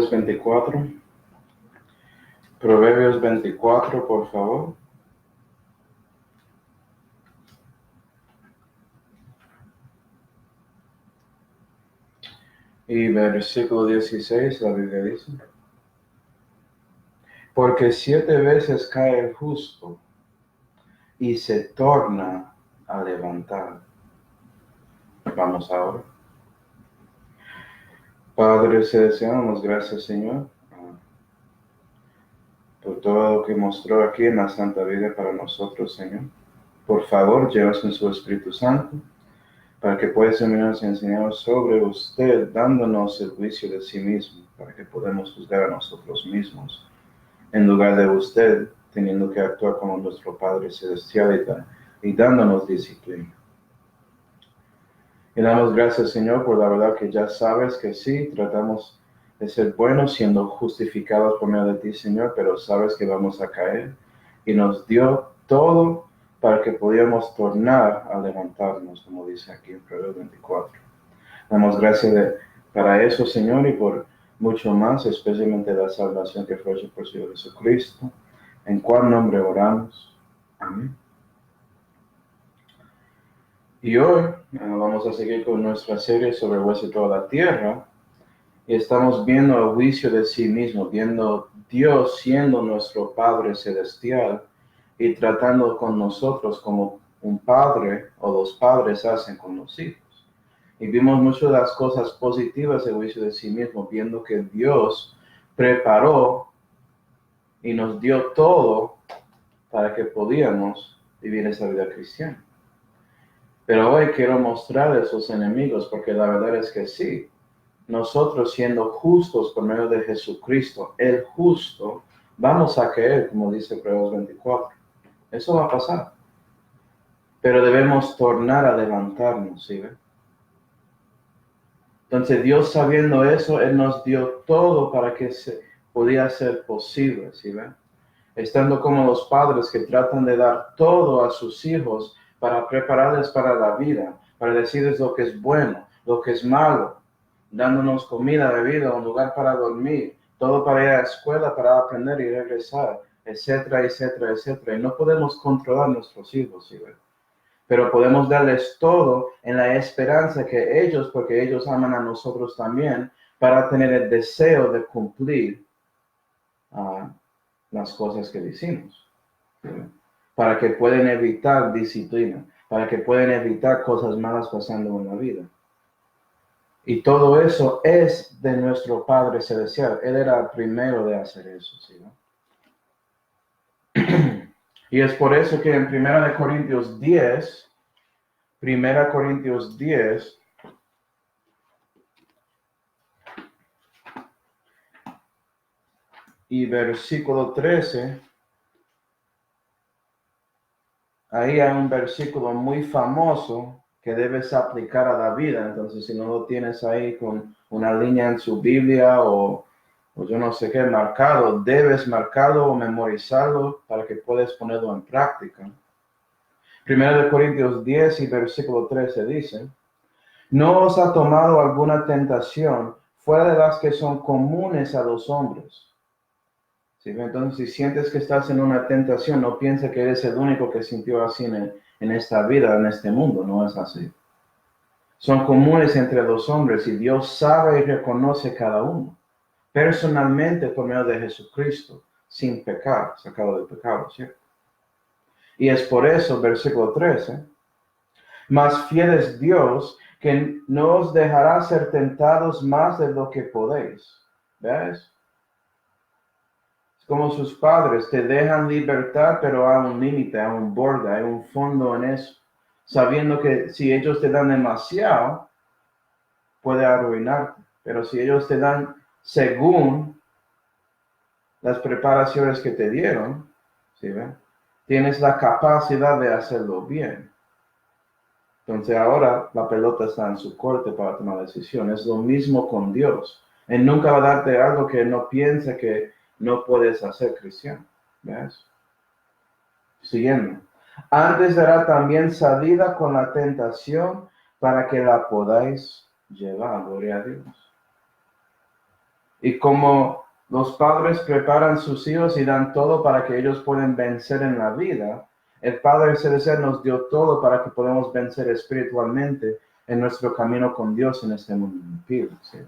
Proverbios 24. Proverbios 24, por favor. Y versículo 16, la Biblia dice: porque 7 veces cae el justo y se torna a levantar. Vamos ahora. Padre Celestial, damos gracias, Señor, por todo lo que mostró aquí en la Santa Biblia para nosotros, Señor. Por favor, llévanos en su Espíritu Santo, para que pueda enseñar sobre usted, dándonos el juicio de sí mismo, para que podamos juzgar a nosotros mismos, en lugar de usted, teniendo que actuar como nuestro Padre Celestial y dándonos disciplina. Y damos gracias, Señor, por la verdad que ya sabes que sí, tratamos de ser buenos, siendo justificados por medio de ti, Señor, pero sabes que vamos a caer. Y nos dio todo para que pudiéramos tornar a levantarnos, como dice aquí en Proverbios 24. Damos gracias para eso, Señor, y por mucho más, especialmente la salvación que fue hecha por Señor Jesucristo, en cuál nombre oramos. Amén. Y hoy vamos a seguir con nuestra serie sobre el juicio de toda la tierra. Y estamos viendo el juicio de sí mismo, viendo Dios siendo nuestro Padre Celestial y tratando con nosotros como un padre o los padres hacen con los hijos. Y vimos muchas de las cosas positivas del juicio de sí mismo, viendo que Dios preparó y nos dio todo para que podíamos vivir esa vida cristiana. Pero hoy quiero mostrar a esos enemigos, porque la verdad es que sí, nosotros siendo justos por medio de Jesucristo, el justo, vamos a caer, como dice Proverbios 24. Eso va a pasar. Pero debemos tornar a levantarnos, ¿sí ven? Entonces Dios, sabiendo eso, Él nos dio todo para que podía ser posible, ¿sí ven? Estando como los padres que tratan de dar todo a sus hijos para prepararles para la vida, para decirles lo que es bueno, lo que es malo, dándonos comida, bebida, un lugar para dormir, todo para ir a la escuela, para aprender y regresar, etcétera, etcétera, etcétera. Y no podemos controlar a nuestros hijos, ¿sí ven? Pero podemos darles todo en la esperanza que ellos, porque ellos aman a nosotros también, para tener el deseo de cumplir las cosas que decimos, ¿sí? Para que puedan evitar disciplina, para que puedan evitar cosas malas pasando en la vida. Y todo eso es de nuestro Padre Celestial. Él era el primero de hacer eso, ¿sí? Y es por eso que en 1 Corintios 10, y versículo 13, ahí hay un versículo muy famoso que debes aplicar a la vida. Entonces, si no lo tienes ahí con una línea en su Biblia o yo no sé qué marcado, debes marcarlo o memorizarlo para que puedas ponerlo en práctica. 1 Corintios 10 y versículo 13 dice: ¿no os ha tomado alguna tentación fuera de las que son comunes a los hombres? ¿Sí? Entonces, si sientes que estás en una tentación, no pienses que eres el único que sintió así en esta vida, en este mundo. No es así. Son comunes entre los hombres y Dios sabe y reconoce cada uno, personalmente por medio de Jesucristo, sin pecar, sacado del pecado, ¿cierto? Y es por eso, versículo 13, más fiel es Dios, que no os dejará ser tentados más de lo que podéis. ¿Ves? Es como sus padres, te dejan libertad, pero hay un límite, hay un borde, hay un fondo en eso. Sabiendo que si ellos te dan demasiado, puede arruinarte. Pero si ellos te dan según las preparaciones que te dieron, ¿sí ven? Tienes la capacidad de hacerlo bien. Entonces ahora la pelota está en su corte para tomar decisiones. Es lo mismo con Dios. Él nunca va a darte algo que no piense que no puedes hacer, cristiano. ¿Ves? Siguiendo. Antes dará también salida con la tentación para que la podáis llevar. Gloria a Dios. Y como los padres preparan sus hijos y dan todo para que ellos puedan vencer en la vida, el Padre Celestial nos dio todo para que podamos vencer espiritualmente en nuestro camino con Dios en este mundo impío. ¿Sí?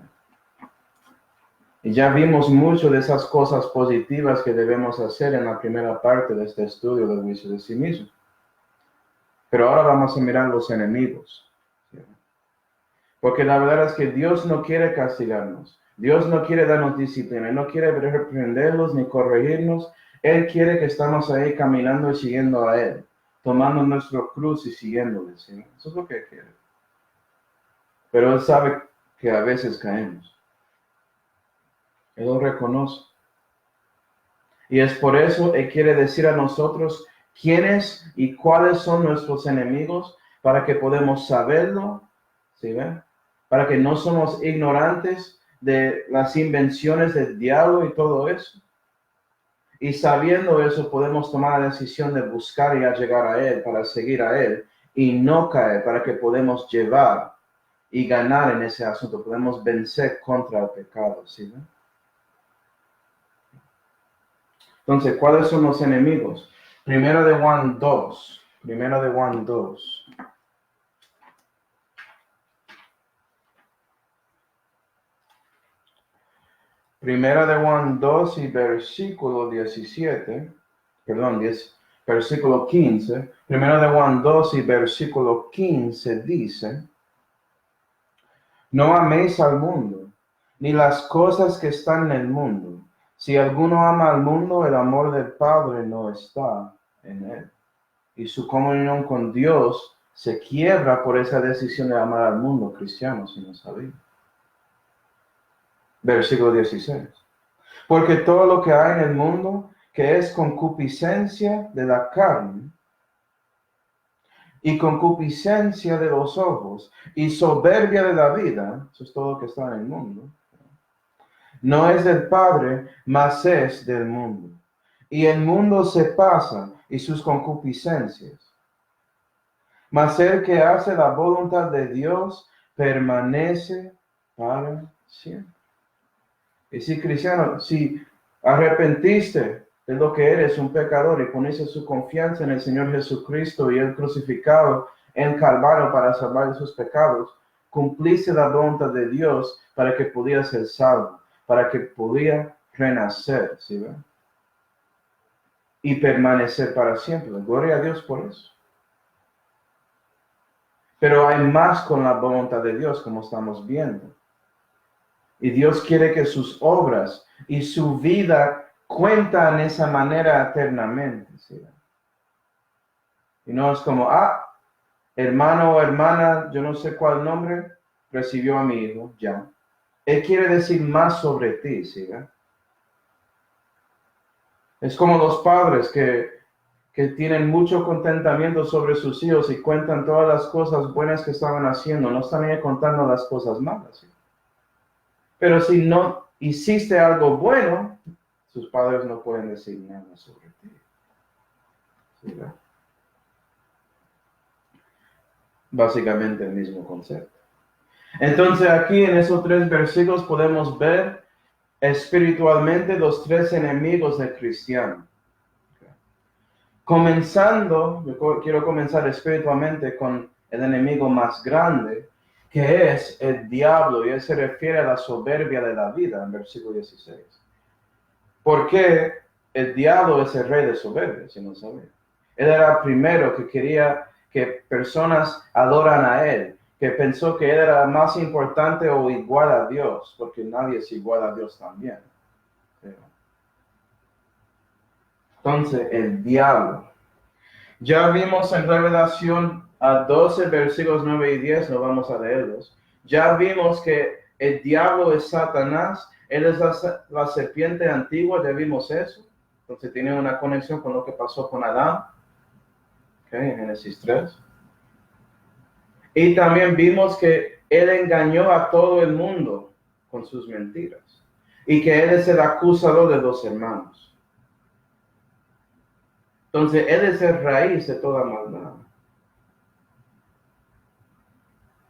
Y ya vimos mucho de esas cosas positivas que debemos hacer en la primera parte de este estudio del juicio de sí mismo. Pero ahora vamos a mirar los enemigos. ¿Sí? Porque la verdad es que Dios no quiere castigarnos. Dios no quiere darnos disciplina. Él no quiere reprenderlos ni corregirnos. Él quiere que estamos ahí caminando y siguiendo a Él, tomando nuestro cruz y siguiéndole. ¿Sí? Eso es lo que Él quiere. Pero Él sabe que a veces caemos. Él lo reconoce. Y es por eso Él quiere decir a nosotros quiénes y cuáles son nuestros enemigos para que podamos saberlo. ¿Sí ven? Para que no somos ignorantes de las invenciones del diablo y todo eso. Y sabiendo eso, podemos tomar la decisión de buscar y llegar a Él, para seguir a Él y no caer, para que podamos llevar y ganar en ese asunto. Podemos vencer contra el pecado, ¿sí? Entonces, ¿cuáles son los enemigos? Primero de Juan 2. Primero de Juan 2. Primera de Juan 2 y versículo 17, perdón, versículo 15. Primera de Juan 2 y versículo 15 dice, no améis al mundo, ni las cosas que están en el mundo. Si alguno ama al mundo, el amor del Padre no está en él. Y su comunión con Dios se quiebra por esa decisión de amar al mundo, cristiano, si no sabía. Versículo 16. Porque todo lo que hay en el mundo, que es concupiscencia de la carne, y concupiscencia de los ojos, y soberbia de la vida, eso es todo lo que está en el mundo, no es del Padre, mas es del mundo. Y el mundo se pasa, y sus concupiscencias. Mas el que hace la voluntad de Dios permanece para siempre. Y si cristiano, si arrepentiste de lo que eres, un pecador, y poniste su confianza en el Señor Jesucristo y el crucificado en Calvario para salvar de sus pecados, cumpliste la voluntad de Dios para que pudiera ser salvo, para que pudiera renacer, ¿sí ven? Y permanecer para siempre. Gloria a Dios por eso. Pero hay más con la voluntad de Dios, como estamos viendo. Y Dios quiere que sus obras y su vida cuentan de esa manera eternamente. ¿Sí? Y no es como, hermano o hermana, yo no sé cuál nombre, recibió a mi hijo, ya. Él quiere decir más sobre ti, ¿sí? Es como los padres que tienen mucho contentamiento sobre sus hijos y cuentan todas las cosas buenas que estaban haciendo. No están ahí contando las cosas malas. ¿Sí? Pero si no hiciste algo bueno, sus padres no pueden decir nada sobre ti. ¿Sí? Básicamente el mismo concepto. Entonces aquí en esos 3 versículos podemos ver espiritualmente los 3 enemigos del cristiano. Comenzando, yo quiero comenzar espiritualmente con el enemigo más grande, que es el diablo, y él se refiere a la soberbia de la vida, en versículo 16. Porque el diablo es el rey de soberbia, si no sabía. Él era el primero que quería que personas adoran a él, que pensó que él era más importante o igual a Dios, porque nadie es igual a Dios también. Entonces, el diablo. Ya vimos en Revelación a 12 versículos 9 y 10, no vamos a leerlos. Ya vimos que el diablo es Satanás, él es la serpiente antigua, ya vimos eso. Entonces tiene una conexión con lo que pasó con Adán, en Génesis 3. Y también vimos que él engañó a todo el mundo con sus mentiras. Y que él es el acusador de los hermanos. Entonces él es el raíz de toda maldad.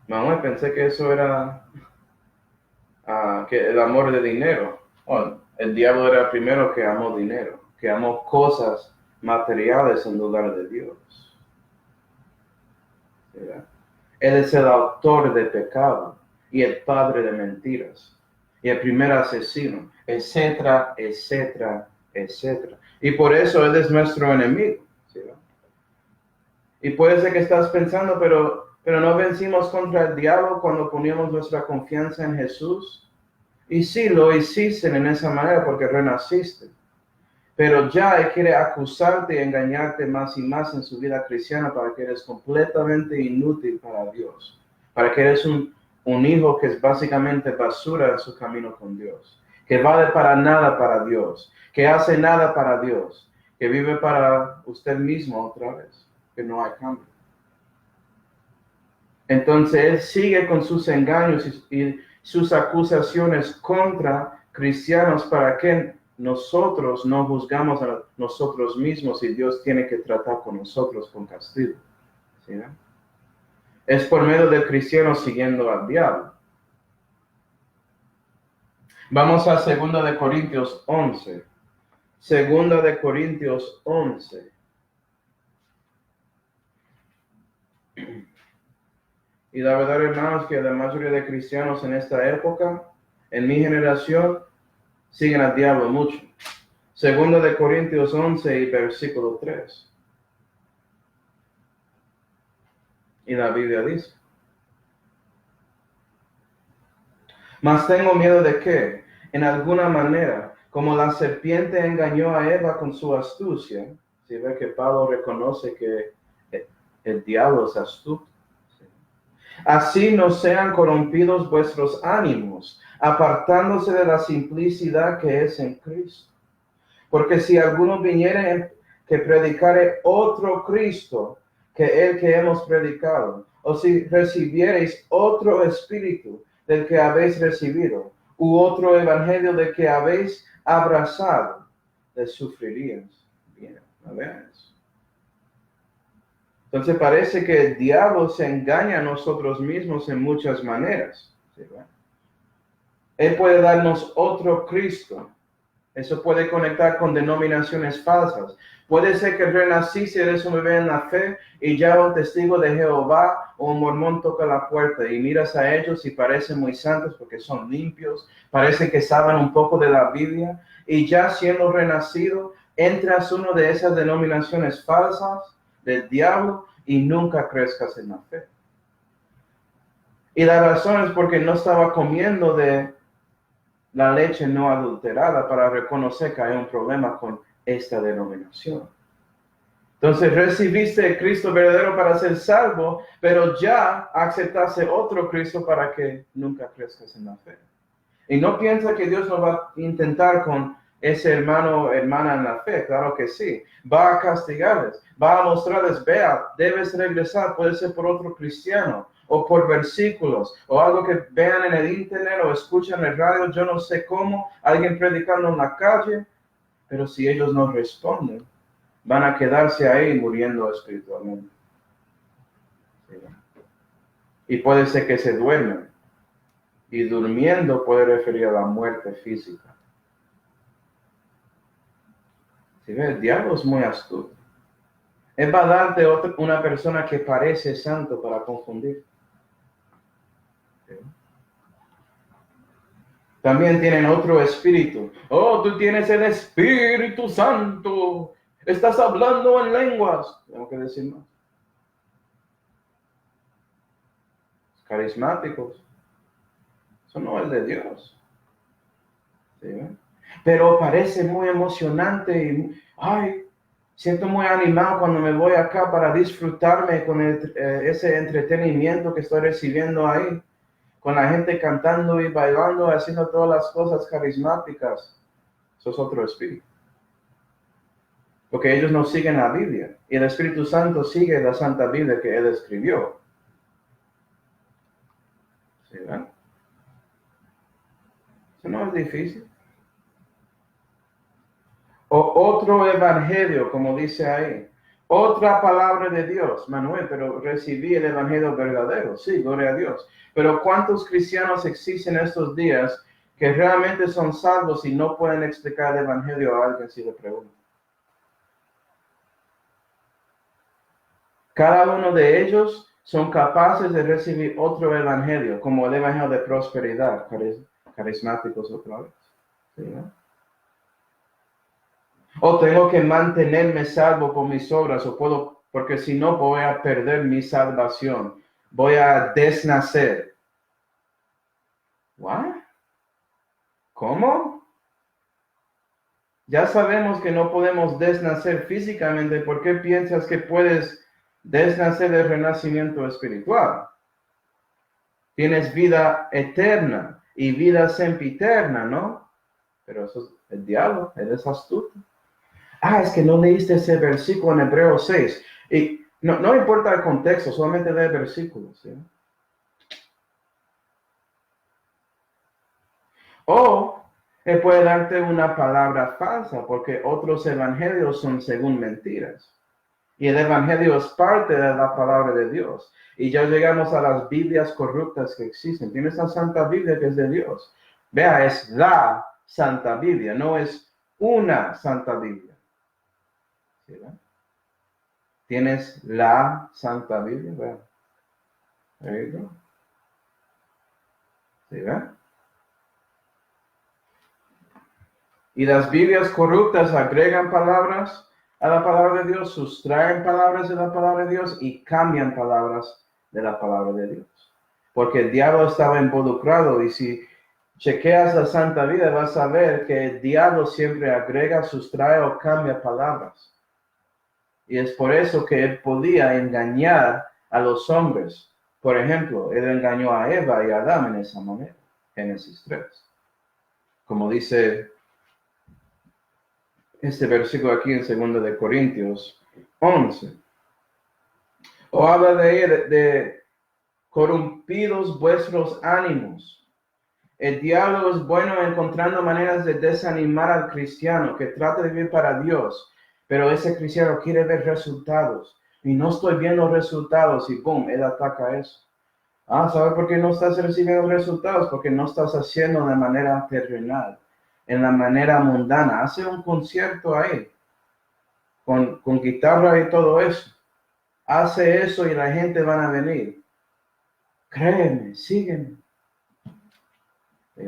Mamá, pensé que eso era que el amor de dinero. Bueno, el diablo era el primero que amó dinero, que amó cosas materiales en lugar de Dios. ¿Verdad? Él es el autor de pecado y el padre de mentiras y el primer asesino, etcétera, etcétera, etcétera. Y por eso Él es nuestro enemigo. ¿Sí? Y puede ser que estás pensando, pero no vencimos contra el diablo cuando ponemos nuestra confianza en Jesús. Y sí, lo hiciste en esa manera porque renaciste. Pero ya Él quiere acusarte y engañarte más y más en su vida cristiana para que eres completamente inútil para Dios. Para que eres un hijo que es básicamente basura en su camino con Dios. Que vale para nada para Dios. Que hace nada para Dios. Que vive para usted mismo otra vez. Que no hay cambio. Entonces Él sigue con sus engaños y sus acusaciones contra cristianos para que nosotros no juzgamos a nosotros mismos y Dios tiene que tratar con nosotros con castigo. ¿Sí? Es por medio del cristiano siguiendo al diablo. Vamos a 2 de Corintios 11. 2 de Corintios 11. Y la verdad, hermanos, que la mayoría de cristianos en esta época, en mi generación, siguen al diablo mucho. 2 de Corintios 11 y versículo 3. Y la Biblia dice: mas tengo miedo de que, en alguna manera, como la serpiente engañó a Eva con su astucia, si ve que Pablo reconoce que el diablo es astuto, así no sean corrompidos vuestros ánimos, apartándose de la simplicidad que es en Cristo. Porque si alguno viniere que predicare otro Cristo que el que hemos predicado, o si recibiereis otro espíritu del que habéis recibido, u otro evangelio del que habéis abrazado, les sufriríais. Bien, a ver. Entonces parece que el diablo se engaña a nosotros mismos en muchas maneras. ¿Sí? Él puede darnos otro Cristo. Eso puede conectar con denominaciones falsas. Puede ser que renaciste, eres un bebé en la fe y ya un testigo de Jehová o un mormón toca la puerta y miras a ellos y parecen muy santos porque son limpios, parece que saben un poco de la Biblia y ya siendo renacido, entras uno de esas denominaciones falsas del diablo y nunca crezcas en la fe. Y la razón es porque no estaba comiendo de la leche no adulterada para reconocer que hay un problema con esta denominación. Entonces recibiste el Cristo verdadero para ser salvo, pero ya aceptaste otro Cristo para que nunca crezcas en la fe. Y no piensa que Dios no va a intentar con ese hermano o hermana en la fe, claro que sí. Va a castigarles, va a mostrarles, vea, debes regresar, puede ser por otro cristiano, o por versículos, o algo que vean en el internet, o escuchan en el radio, yo no sé cómo, alguien predicando en la calle, pero si ellos no responden, van a quedarse ahí muriendo espiritualmente. Y puede ser que se duermen, y durmiendo puede referir a la muerte física. ¿Sí ve? El diablo es muy astuto. Él va a darte una persona que parece santo para confundir. ¿Sí? También tienen otro espíritu. Oh, tú tienes el Espíritu Santo. Estás hablando en lenguas. Tengo que decir más. Carismáticos. Eso no es de Dios. ¿Sí? Pero parece muy emocionante y, ay, siento muy animado cuando me voy acá para disfrutarme con ese entretenimiento que estoy recibiendo ahí. Con la gente cantando y bailando, haciendo todas las cosas carismáticas. Eso es otro espíritu. Porque ellos no siguen la Biblia. Y el Espíritu Santo sigue la Santa Biblia que Él escribió. ¿Sí, verdad? Eso no es difícil. O otro evangelio, como dice ahí. Otra palabra de Dios, Manuel, pero recibí el evangelio verdadero. Sí, gloria a Dios. Pero ¿cuántos cristianos existen estos días que realmente son salvos y no pueden explicar el evangelio a alguien si le preguntan? Cada uno de ellos son capaces de recibir otro evangelio, como el evangelio de prosperidad, carismáticos otra vez. ¿Sí, no? O tengo que mantenerme salvo por mis obras, o puedo, porque si no voy a perder mi salvación. Voy a desnacer. ¿What? ¿Cómo? Ya sabemos que no podemos desnacer físicamente. ¿Por qué piensas que puedes desnacer del renacimiento espiritual? Tienes vida eterna y vida sempiterna, ¿no? Pero eso es el diablo, eres astuto. Es que no leíste ese versículo en Hebreos 6. Y no importa el contexto, solamente lee el versículo, ¿sí? O él puede darte una palabra falsa, porque otros evangelios son según mentiras. Y el evangelio es parte de la palabra de Dios. Y ya llegamos a las Biblias corruptas que existen. Tienes la Santa Biblia que es de Dios. Vea, es la Santa Biblia, no es una Santa Biblia. ¿Sí, tienes la Santa Biblia? Vea. There you go. ¿Sí, ve? Y las Biblias corruptas agregan palabras a la palabra de Dios, sustraen palabras de la palabra de Dios y cambian palabras de la palabra de Dios. Porque el diablo estaba involucrado y si chequeas la Santa Biblia vas a ver que el diablo siempre agrega, sustrae o cambia palabras. Y es por eso que él podía engañar a los hombres. Por ejemplo, él engañó a Eva y a Adán en esa manera. Génesis 3. Como dice este versículo aquí en 2 de Corintios 11. O habla de corrompidos vuestros ánimos. El diablo es bueno encontrando maneras de desanimar al cristiano que trata de vivir para Dios, pero ese cristiano quiere ver resultados y no estoy viendo resultados y boom, él ataca eso. ¿Sabes por qué no estás recibiendo resultados? Porque no estás haciendo de manera terrenal, en la manera mundana. Hace un concierto ahí, con guitarra y todo eso. Hace eso y la gente van a venir. Créeme, sígueme. ¿Sí,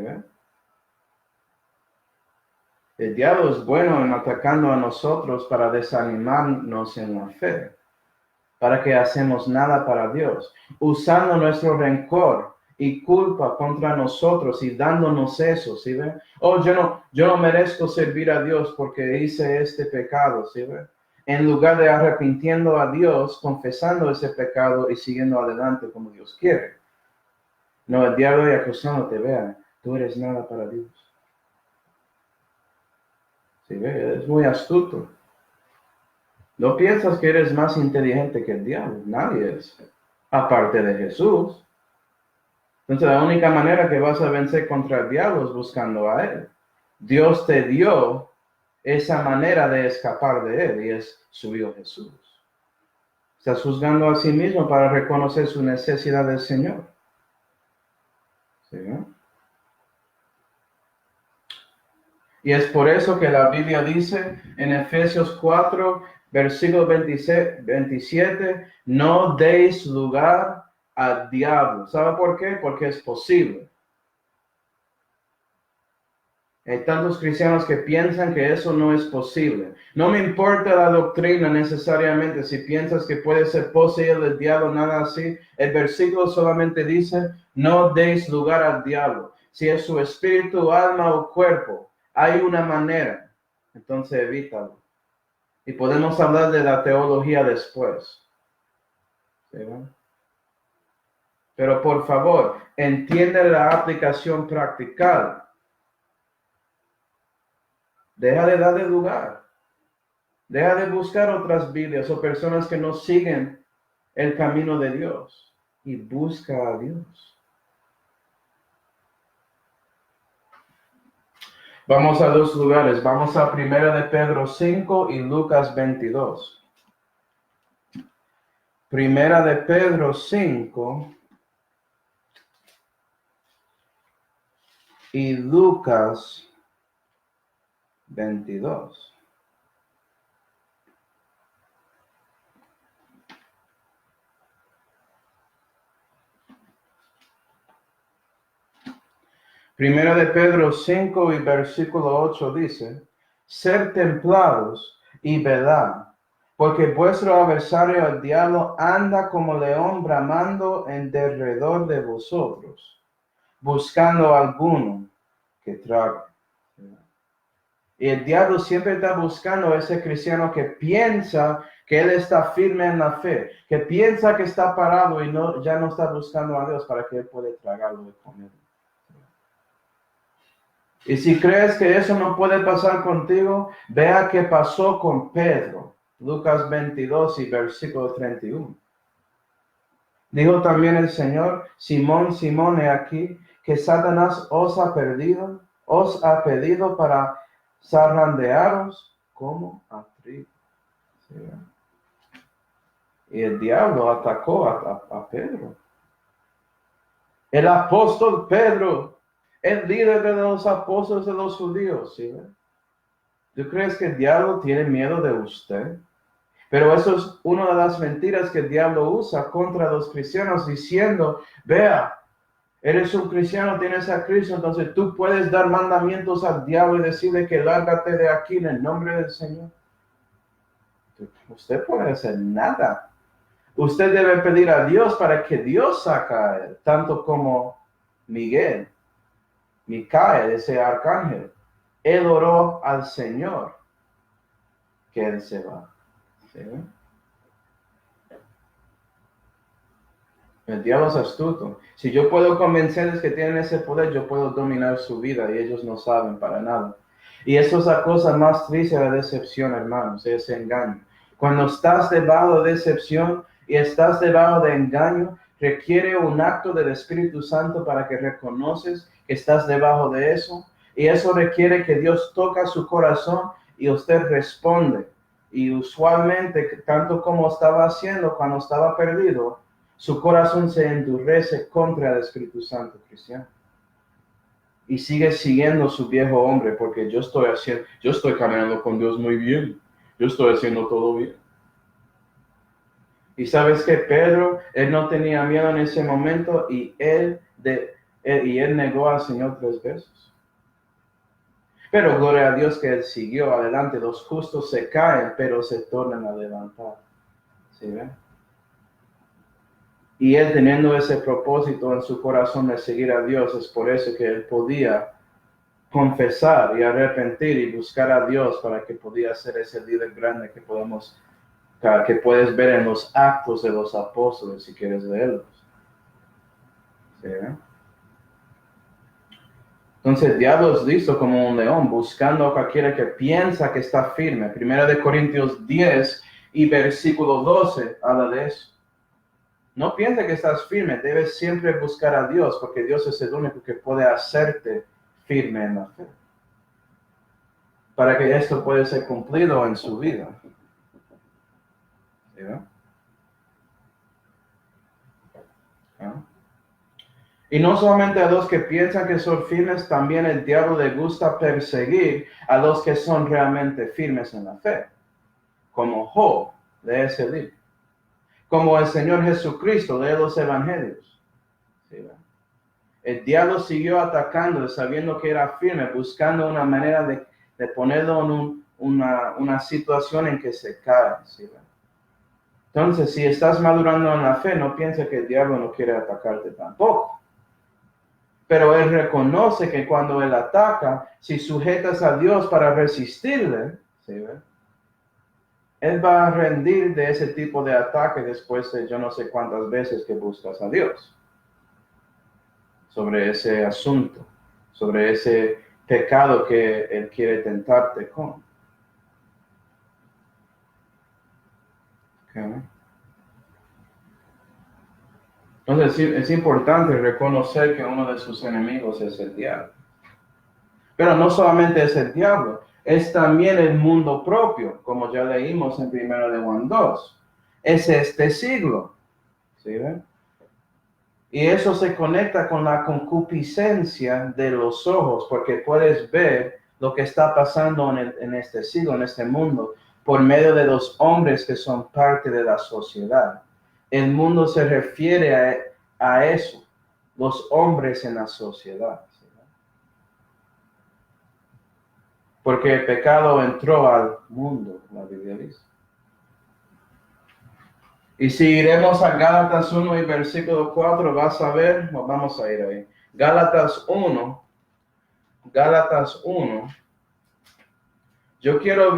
el diablo es bueno en atacando a nosotros para desanimarnos en la fe, para que hacemos nada para Dios, usando nuestro rencor y culpa contra nosotros y dándonos eso, ¿sí ven? Yo no merezco servir a Dios porque hice este pecado, ¿sí ven? En lugar de arrepintiendo a Dios, confesando ese pecado y siguiendo adelante como Dios quiere. No, el diablo y acusándote, vea, tú eres nada para Dios. ¿Sí ve? Es muy astuto. No piensas que eres más inteligente que el diablo. Nadie es. Aparte de Jesús. Entonces la única manera que vas a vencer contra el diablo es buscando a Él. Dios te dio esa manera de escapar de Él y es su Hijo Jesús. Estás juzgando a sí mismo para reconocer su necesidad del Señor. ¿Sí, no? Y es por eso que la Biblia dice en Efesios 4, versículo 27, no deis lugar al diablo. ¿Sabe por qué? Porque es posible. Hay tantos cristianos que piensan que eso no es posible. No me importa la doctrina necesariamente. Si piensas que puede ser poseído del diablo, nada así. El versículo solamente dice, no deis lugar al diablo. Si es su espíritu, alma o cuerpo, hay una manera. Entonces evítalo. Y podemos hablar de la teología después. ¿Sí, no? Pero por favor, entiende la aplicación practical. Deja de darle lugar. Deja de buscar otras Biblias o personas que no siguen el camino de Dios y busca a Dios. Vamos a dos lugares. Vamos a 1 de Pedro 5 y Lucas 22. Primera de Pedro 5 y Lucas 22. Primera de Pedro 5 y versículo 8 dice, ser templados y velad, porque vuestro adversario el diablo anda como león bramando en derredor de vosotros, buscando a alguno que trague. Y el diablo siempre está buscando a ese cristiano que piensa que él está firme en la fe, que piensa que está parado y ya no está buscando a Dios para que él pueda tragarlo y comerlo. Y si crees que eso no puede pasar contigo, vea qué pasó con Pedro. Lucas 22 y versículo 31. Dijo también el Señor, Simón, Simón, he aquí que Satanás os ha pedido para zarandearos como a trigo. ¿Sí? Y el diablo atacó a Pedro. El apóstol Pedro, el líder de los apóstoles de los judíos. ¿Sí? ¿Tú crees que el diablo tiene miedo de usted? Pero eso es una de las mentiras que el diablo usa contra los cristianos, diciendo, vea, eres un cristiano, tienes a Cristo, entonces tú puedes dar mandamientos al diablo y decirle que lárgate de aquí en el nombre del Señor. Usted puede hacer nada. Usted debe pedir a Dios para que Dios saque a él, tanto como Micael, ese arcángel. Él oró al Señor que él se va. ¿Sí? El diablo es astuto. Si yo puedo convencerles que tienen ese poder, yo puedo dominar su vida y ellos no saben para nada. Y eso es la cosa más triste de la decepción, hermanos, ese engaño. Cuando estás debajo de decepción y estás debajo de engaño, requiere un acto del Espíritu Santo para que reconoces que estás debajo de eso. Y eso requiere que Dios toca su corazón y usted responde. Y usualmente, tanto como estaba haciendo cuando estaba perdido, su corazón se endurece contra el Espíritu Santo cristiano. Y sigue siguiendo su viejo hombre, porque yo estoy caminando con Dios muy bien. Yo estoy haciendo todo bien. Y sabes que Pedro, él no tenía miedo en ese momento y él negó al Señor 3 veces. Pero gloria a Dios que él siguió adelante. Los justos se caen, pero se tornan a levantar. ¿Sí ven? Y él teniendo ese propósito en su corazón de seguir a Dios, es por eso que él podía confesar y arrepentir y buscar a Dios para que podía ser ese líder grande que puedes ver en los actos de los apóstoles si quieres leerlos. ¿Sí? Entonces el diablo es listo como un león, buscando a cualquiera que piensa que está firme. Primera de Corintios 10 y versículo 12 habla de eso. No pienses que estás firme, debes siempre buscar a Dios, porque Dios es el único que puede hacerte firme en la fe. Para que esto pueda ser cumplido en su vida. ¿Sí? ¿Ah? Y no solamente a los que piensan que son firmes, también el diablo le gusta perseguir a los que son realmente firmes en la fe. Como Job, lee ese libro. Como el Señor Jesucristo, lee los evangelios. ¿Sí? El diablo siguió atacando, sabiendo que era firme, buscando una manera de ponerlo en una situación en que se cae. ¿Sí? Entonces, si estás madurando en la fe, no pienses que el diablo no quiere atacarte tampoco. Pero él reconoce que cuando él ataca, si sujetas a Dios para resistirle, ¿sí? Él va a rendir de ese tipo de ataque después de yo no sé cuántas veces que buscas a Dios sobre ese asunto, sobre ese pecado que él quiere tentarte con. Okay. Entonces es importante reconocer que uno de sus enemigos es el diablo. Pero no solamente es el diablo, es también el mundo propio, como ya leímos en 1 de Juan 2. es este siglo. ¿Sí ven? Y eso se conecta con la concupiscencia de los ojos, porque puedes ver lo que está pasando en este siglo, en este mundo, por medio de los hombres que son parte de la sociedad. El mundo se refiere a eso, los hombres en la sociedad. ¿Sí? Porque el pecado entró al mundo, la Biblia dice. Y si iremos a Gálatas 1 y versículo 4, vas a ver, vamos a ir ahí. Gálatas 1. Yo quiero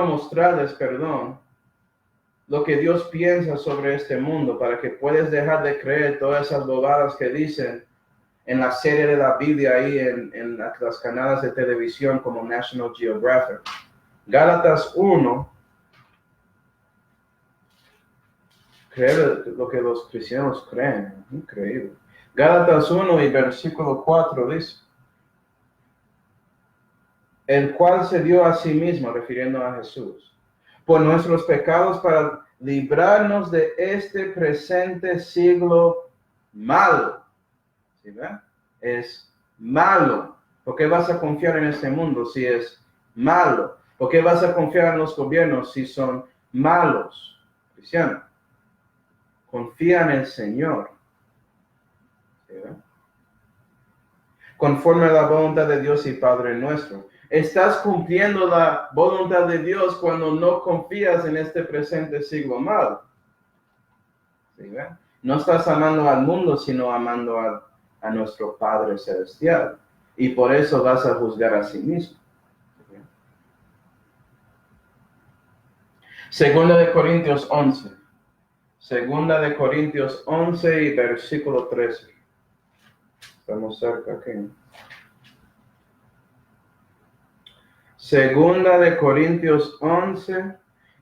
mostrarles, lo que Dios piensa sobre este mundo para que puedas dejar de creer todas esas bobadas que dicen en la serie de la Biblia ahí en las canales de televisión como National Geographic. Gálatas 1, creer lo que los cristianos creen, increíble. Gálatas 1 y versículo 4 dice, el cual se dio a sí mismo, refiriendo a Jesús, por nuestros pecados para librarnos de este presente siglo malo. ¿Sí ven? Es malo. ¿Por qué vas a confiar en este mundo si es malo? ¿Por qué vas a confiar en los gobiernos si son malos? Cristiano, confía en el Señor. ¿Sí ven? Conforme a la voluntad de Dios y Padre nuestro. Estás cumpliendo la voluntad de Dios cuando no confías en este presente siglo malo. ¿Sí ven? No estás amando al mundo, sino amando a nuestro Padre Celestial. Y por eso vas a juzgar a sí mismo. ¿Sí ven? Segunda de Corintios 11. Segunda de Corintios 11 y versículo 13. Estamos cerca aquí. Segunda de Corintios 11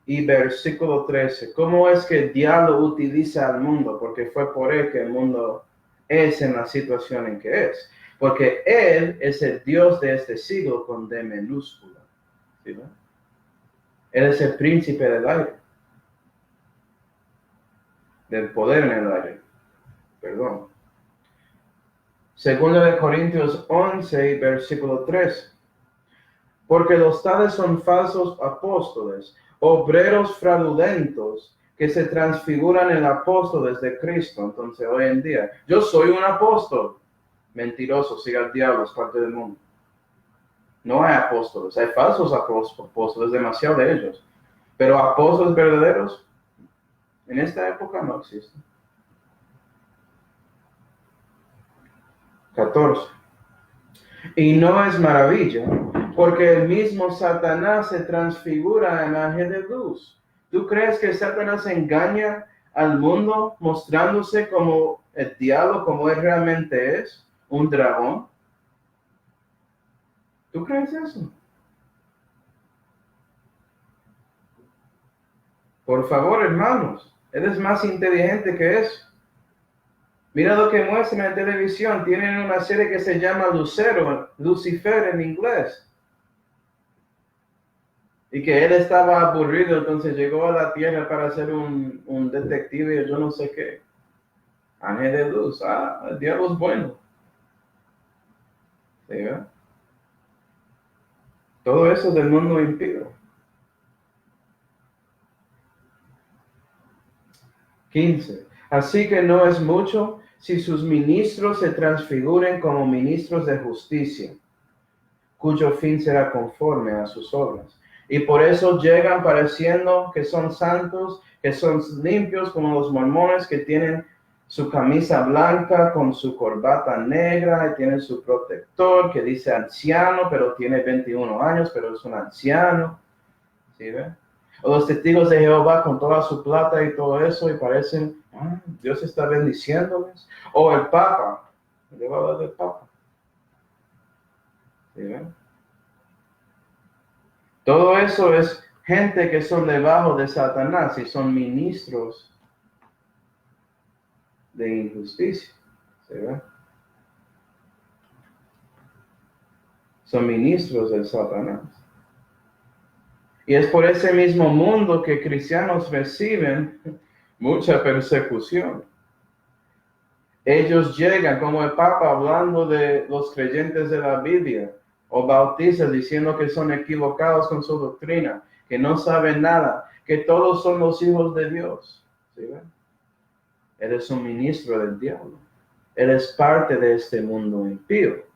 y versículo 13. ¿Cómo es que el diablo utiliza al mundo? Porque fue por él que el mundo es en la situación en que es. Porque él es el Dios de este siglo con D minúscula. ¿Sí, no? Él es el príncipe del aire. Del poder en el aire. Perdón. Segunda de Corintios 11 y versículo 13. Porque los tales son falsos apóstoles, obreros fraudulentos, que se transfiguran en apóstoles de Cristo. Entonces, hoy en día, yo soy un apóstol. Mentiroso, siga el diablo, es parte del mundo. No hay apóstoles, hay falsos apóstoles, demasiado de ellos. Pero apóstoles verdaderos, en esta época no existen. 14. Y no es maravilla, porque el mismo Satanás se transfigura en imagen de luz. ¿Tú crees que Satanás engaña al mundo mostrándose como el diablo, como él realmente es? ¿Un dragón? ¿Tú crees eso? Por favor, hermanos, él es más inteligente que eso. Mira lo que muestran en televisión. Tienen una serie que se llama Lucero, Lucifer en inglés. Y que él estaba aburrido, entonces llegó a la tierra para ser un detective, yo no sé qué. Ángel de luz, el diablo es bueno. ¿Sí, verdad? Todo eso del mundo impío. 15. Así que no es mucho si sus ministros se transfiguren como ministros de justicia, cuyo fin será conforme a sus obras. Y por eso llegan pareciendo que son santos, que son limpios como los mormones que tienen su camisa blanca con su corbata negra y tiene su protector que dice anciano, pero tiene 21 años, pero es un anciano. ¿Sí ve? O los testigos de Jehová con toda su plata y todo eso y parecen, Dios está bendiciéndoles. O el Papa, le va a hablar del Papa. ¿Sí ve? Todo eso es gente que son debajo de Satanás y son ministros de injusticia. ¿Sí ve? Son ministros de Satanás. Y es por ese mismo mundo que cristianos reciben mucha persecución. Ellos llegan como el Papa hablando de los creyentes de la Biblia o bautistas diciendo que son equivocados con su doctrina, que no saben nada, que todos son los hijos de Dios. ¿Sí ven? Eres un ministro del diablo. Eres parte de este mundo impío.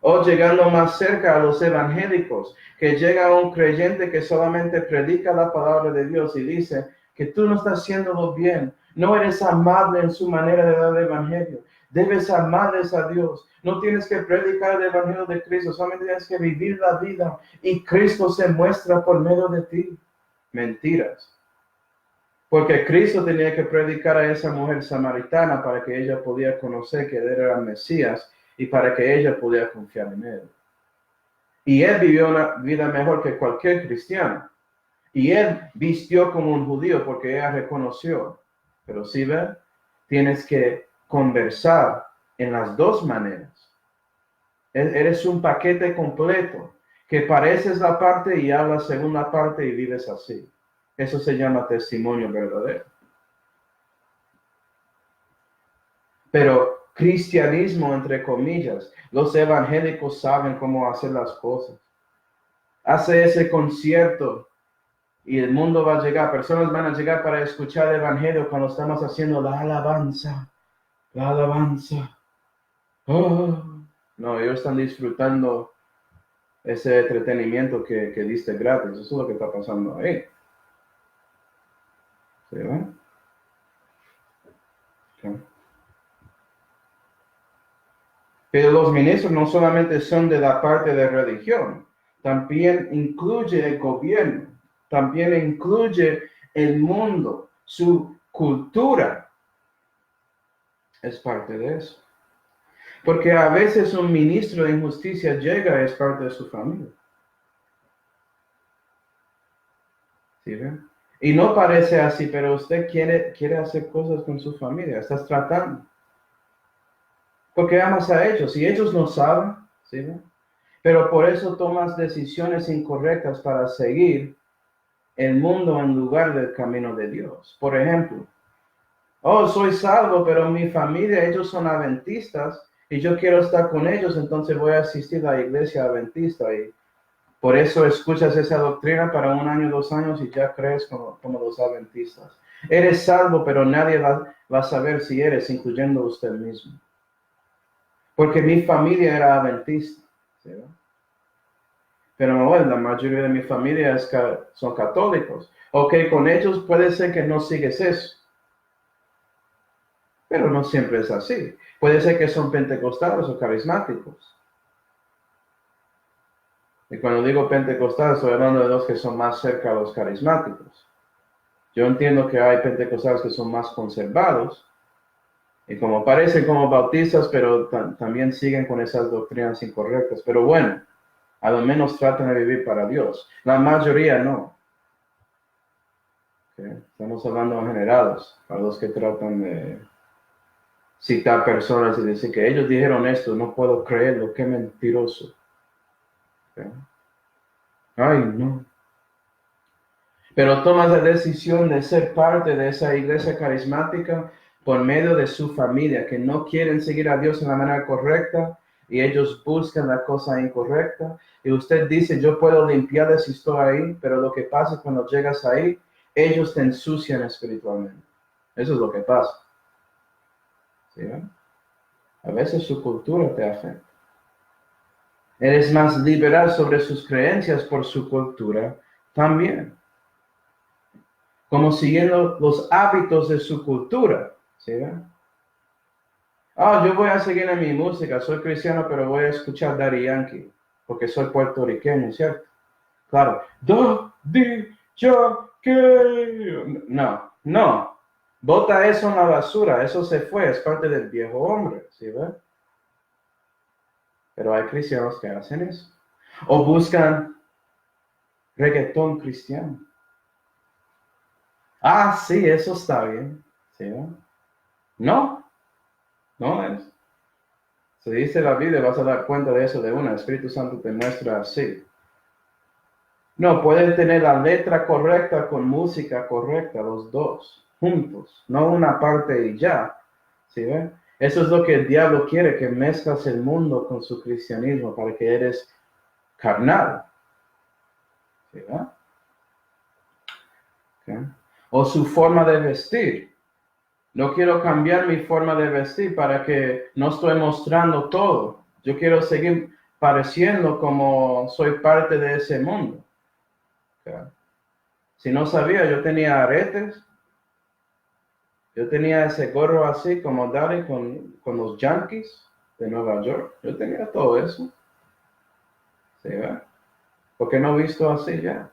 O llegando más cerca a los evangélicos, que llega un creyente que solamente predica la palabra de Dios y dice que tú no estás haciéndolo bien, no eres amable en su manera de dar el evangelio, debes amarles a Dios, no tienes que predicar el evangelio de Cristo, solamente tienes que vivir la vida y Cristo se muestra por medio de ti. Mentiras. Porque Cristo tenía que predicar a esa mujer samaritana para que ella pudiera conocer que él era el Mesías y para que ella pudiera confiar en él. Y él vivió una vida mejor que cualquier cristiano. Y él vistió como un judío porque ella reconoció. Pero si ves, tienes que conversar en las dos maneras. Eres un paquete completo que pareces la parte y hablas segunda parte y vives así. Eso se llama testimonio verdadero. Pero cristianismo, entre comillas, los evangélicos saben cómo hacer las cosas. Hace ese concierto y el mundo va a llegar, personas van a llegar para escuchar el evangelio cuando estamos haciendo la alabanza, la alabanza. Oh. No, ellos están disfrutando ese entretenimiento que diste gratis. Eso es lo que está pasando ahí. ¿Sí, va? Okay. Pero los ministros no solamente son de la parte de religión, también incluye el gobierno, también incluye el mundo, su cultura es parte de eso. Porque a veces un ministro de injusticia llega y es parte de su familia. ¿Sí ven? Y no parece así, pero usted quiere hacer cosas con su familia, estás tratando. Porque amas a ellos y ellos no saben, ¿sí ven? Pero por eso tomas decisiones incorrectas para seguir el mundo en lugar del camino de Dios. Por ejemplo, oh, soy salvo, pero mi familia, ellos son adventistas y yo quiero estar con ellos, entonces voy a asistir a la iglesia adventista y por eso escuchas esa doctrina para 1 año, 2 años y ya crees como los adventistas. Eres salvo, pero nadie va a saber si eres, incluyendo usted mismo. Porque mi familia era adventista, ¿sí? Pero bueno, la mayoría de mi familia son católicos. Ok, con ellos puede ser que no sigues eso. Pero no siempre es así. Puede ser que son pentecostales o carismáticos. Y cuando digo pentecostales, estoy hablando de los que son más cerca a los carismáticos. Yo entiendo que hay pentecostales que son más conservados. Y como parecen como bautistas, pero también siguen con esas doctrinas incorrectas. Pero bueno, a lo menos tratan de vivir para Dios. La mayoría no. ¿Okay? Estamos hablando en generales, para los que tratan de citar personas y decir que ellos dijeron esto, no puedo creerlo, qué mentiroso. ¿Okay? Ay, no. Pero tomas la decisión de ser parte de esa iglesia carismática por medio de su familia, que no quieren seguir a Dios en la manera correcta y ellos buscan la cosa incorrecta. Y usted dice, yo puedo limpiar si estoy ahí, pero lo que pasa cuando llegas ahí, ellos te ensucian espiritualmente. Eso es lo que pasa. ¿Sí? A veces su cultura te afecta. Eres más liberal sobre sus creencias por su cultura también. Como siguiendo los hábitos de su cultura. ¿Sí? Yo voy a seguir en mi música, soy cristiano, pero voy a escuchar Daddy Yankee, porque soy puertorriqueño, ¿cierto? Claro. Daddy Yankee. No. Bota eso en la basura, eso se fue, es parte del viejo hombre, ¿sí ves? Pero hay cristianos que hacen eso. O buscan reggaetón cristiano. Sí, eso está bien. ¿Sí? No es. Se dice la Biblia, vas a dar cuenta de eso de una. El Espíritu Santo te muestra así. No, pueden tener la letra correcta con música correcta, los dos, juntos, no una parte y ya. ¿Sí ven? Eso es lo que el diablo quiere, que mezclas el mundo con su cristianismo para que eres carnal. ¿Sí ven? Okay. O su forma de vestir. No quiero cambiar mi forma de vestir para que no estoy mostrando todo. Yo quiero seguir pareciendo como soy parte de ese mundo. Okay. Si no sabía, yo tenía aretes. Yo tenía ese gorro así como Daddy con los Yankees de Nueva York. Yo tenía todo eso. ¿Sí, ve? ¿Por qué no he visto así ya?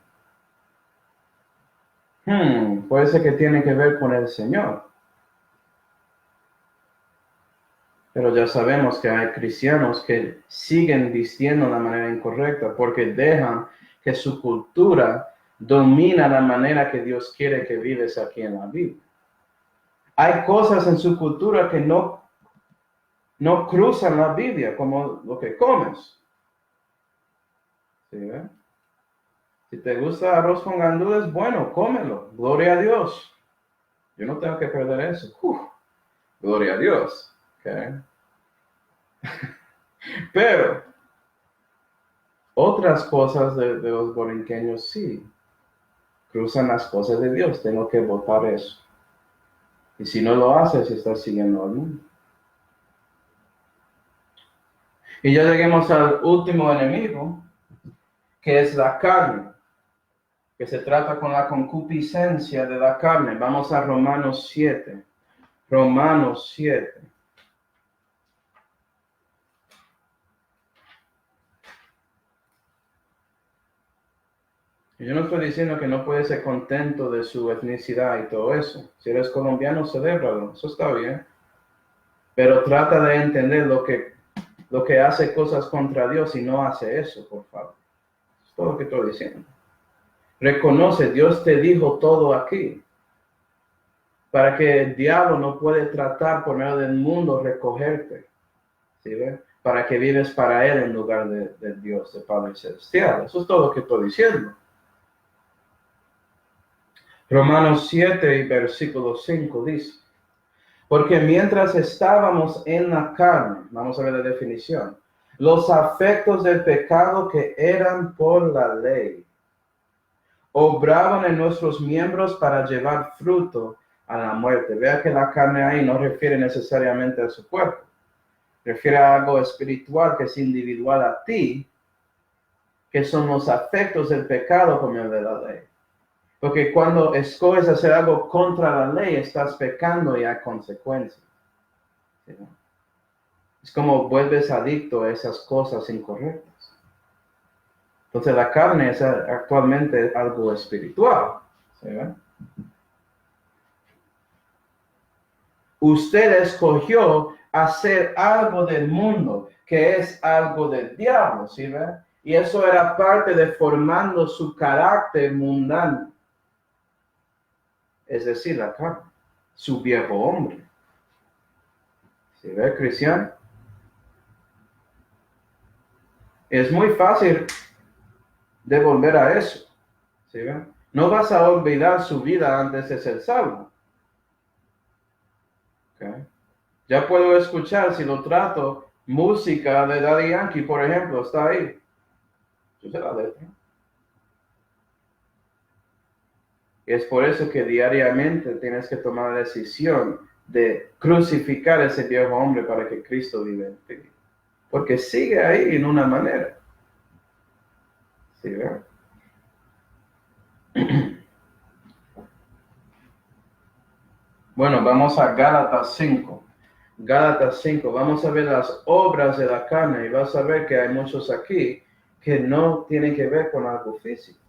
Puede ser que tiene que ver con el Señor. Pero ya sabemos que hay cristianos que siguen vistiendo de la manera incorrecta porque dejan que su cultura domina la manera que Dios quiere que vives aquí en la Biblia. Hay cosas en su cultura que no cruzan la Biblia, como lo que comes. ¿Sí, ve? Si te gusta arroz con gandules, bueno, cómelo. Gloria a Dios. Yo no tengo que perder eso. Gloria a Dios. Okay. Pero otras cosas de los borinqueños sí cruzan las cosas de Dios. Tengo que votar eso. Y si no lo haces, estás siguiendo al mundo. Y ya lleguemos al último enemigo, que es la carne, que se trata con la concupiscencia de la carne. Vamos a Romanos 7. Romanos 7. Yo no estoy diciendo que no puedes ser contento de su etnicidad y todo eso. Si eres colombiano, celébralo. Eso está bien. Pero trata de entender lo que hace cosas contra Dios y no hace eso, por favor. Es todo lo que estoy diciendo. Reconoce, Dios te dijo todo aquí. Para que el diablo no puede tratar por medio del mundo recogerte. ¿Sí ves? Para que vives para Él en lugar de Dios, de Padre Celestial. Eso es todo lo que estoy diciendo. Romanos 7 y versículo 5 dice: porque mientras estábamos en la carne, vamos a ver la definición, los afectos del pecado que eran por la ley, obraban en nuestros miembros para llevar fruto a la muerte. Vea que la carne ahí no refiere necesariamente a su cuerpo, refiere a algo espiritual que es individual a ti, que son los afectos del pecado como el de la ley. Porque cuando escoges hacer algo contra la ley, estás pecando y hay consecuencias. ¿Sí? Es como vuelves adicto a esas cosas incorrectas. Entonces la carne es actualmente algo espiritual. ¿Sí? Usted escogió hacer algo del mundo, que es algo del diablo. ¿Sí? Y eso era parte de formando su carácter mundano. Es decir, la carne, su viejo hombre. ¿Sí ve, cristiano? Es muy fácil de volver a eso. ¿Sí ven? No vas a olvidar su vida antes de ser salvo. ¿Okay? Ya puedo escuchar, si lo trato, música de Daddy Yankee, por ejemplo, está ahí. Yo sé la letra. Y es por eso que diariamente tienes que tomar la decisión de crucificar a ese viejo hombre para que Cristo vive en ti. Porque sigue ahí en una manera. ¿Sí ven? Bueno, vamos a Gálatas 5. Gálatas 5, vamos a ver las obras de la carne y vas a ver que hay muchos aquí que no tienen que ver con algo físico.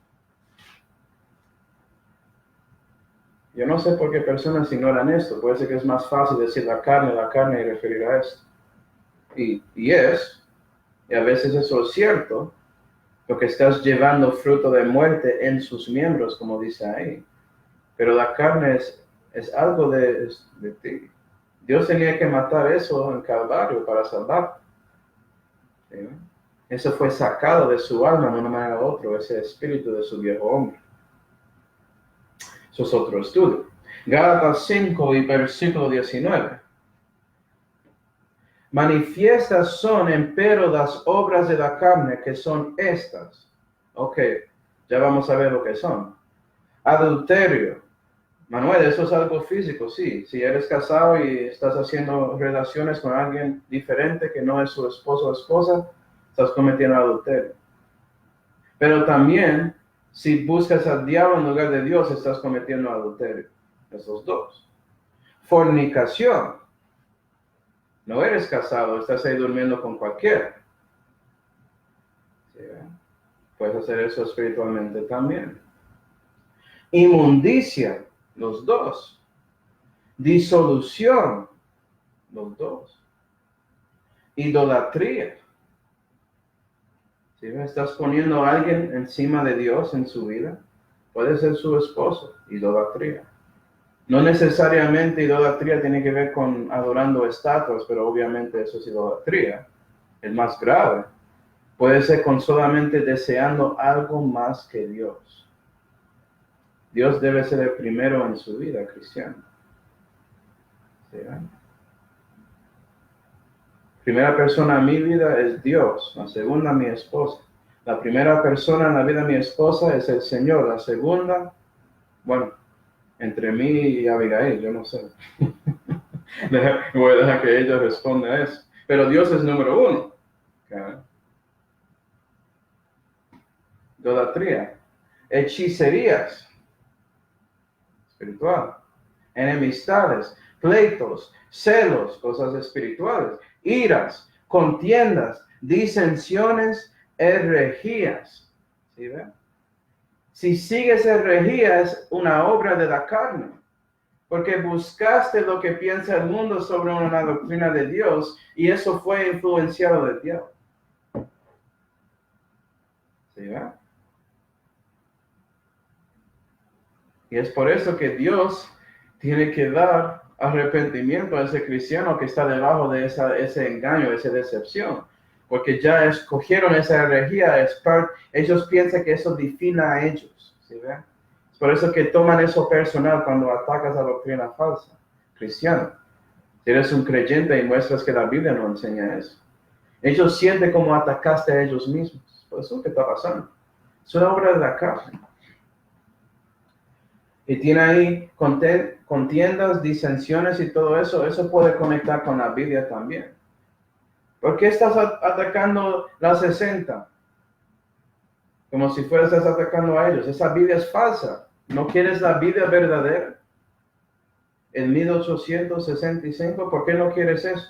Yo no sé por qué personas ignoran esto. Puede ser que es más fácil decir la carne y referir a esto. Y a veces eso es cierto, porque estás llevando fruto de muerte en sus miembros, como dice ahí. Pero la carne es algo de ti. Dios tenía que matar eso en Calvario para salvarte. ¿Sí? Eso fue sacado de su alma de una manera u otra, ese espíritu de su viejo hombre. Eso es otro estudio. Gálatas 5 y versículo 19. Manifiestas son, empero, las obras de la carne, que son estas. Ok, ya vamos a ver lo que son. Adulterio. Manuel, eso es algo físico, sí. Si eres casado y estás haciendo relaciones con alguien diferente que no es su esposo o esposa, estás cometiendo adulterio. Pero también, si buscas al diablo en lugar de Dios, estás cometiendo adulterio. Esos dos. Fornicación. No eres casado, estás ahí durmiendo con cualquiera. ¿Sí? Puedes hacer eso espiritualmente también. Inmundicia, los dos. Disolución, los dos. Idolatría. ¿Sí? Estás poniendo a alguien encima de Dios en su vida. Puede ser su esposo, idolatría. No necesariamente idolatría tiene que ver con adorando estatuas, pero obviamente eso es idolatría. El más grave. Puede ser con solamente deseando algo más que Dios. Dios debe ser el primero en su vida cristiana. ¿Sí? Primera persona en mi vida es Dios. La segunda, mi esposa. La primera persona en la vida de mi esposa es el Señor. La segunda, bueno, entre mí y Abigail, yo no sé. Voy a dejar que ella responda a eso. Pero Dios es número uno. ¿Okay? Idolatría. Hechicerías. Espiritual. Enemistades. Pleitos. Celos. Cosas espirituales. Iras. Contiendas. Disensiones. Herejías. ¿Sí ven? Si sigues herejía es una obra de la carne. Porque buscaste lo que piensa el mundo sobre una doctrina de Dios y eso fue influenciado de Dios. ¿Sí, va? Y es por eso que Dios tiene que dar arrepentimiento a ese cristiano que está debajo de ese engaño, esa decepción. Porque ya escogieron esa herejía, ellos piensan que eso define a ellos. ¿Sí, va? Es por eso que toman eso personal cuando atacas a la doctrina falsa, cristiana. Si eres un creyente y muestras que la Biblia no enseña eso. Ellos sienten como atacaste a ellos mismos. Por eso es lo que está pasando. Es una obra de la carne. Y tiene ahí contiendas, disensiones y todo eso. Eso puede conectar con la Biblia también. ¿Por qué estás atacando la 60? Como si fueras atacando a ellos. Esa Biblia es falsa. ¿No quieres la Biblia verdadera? En 1865, ¿por qué no quieres eso?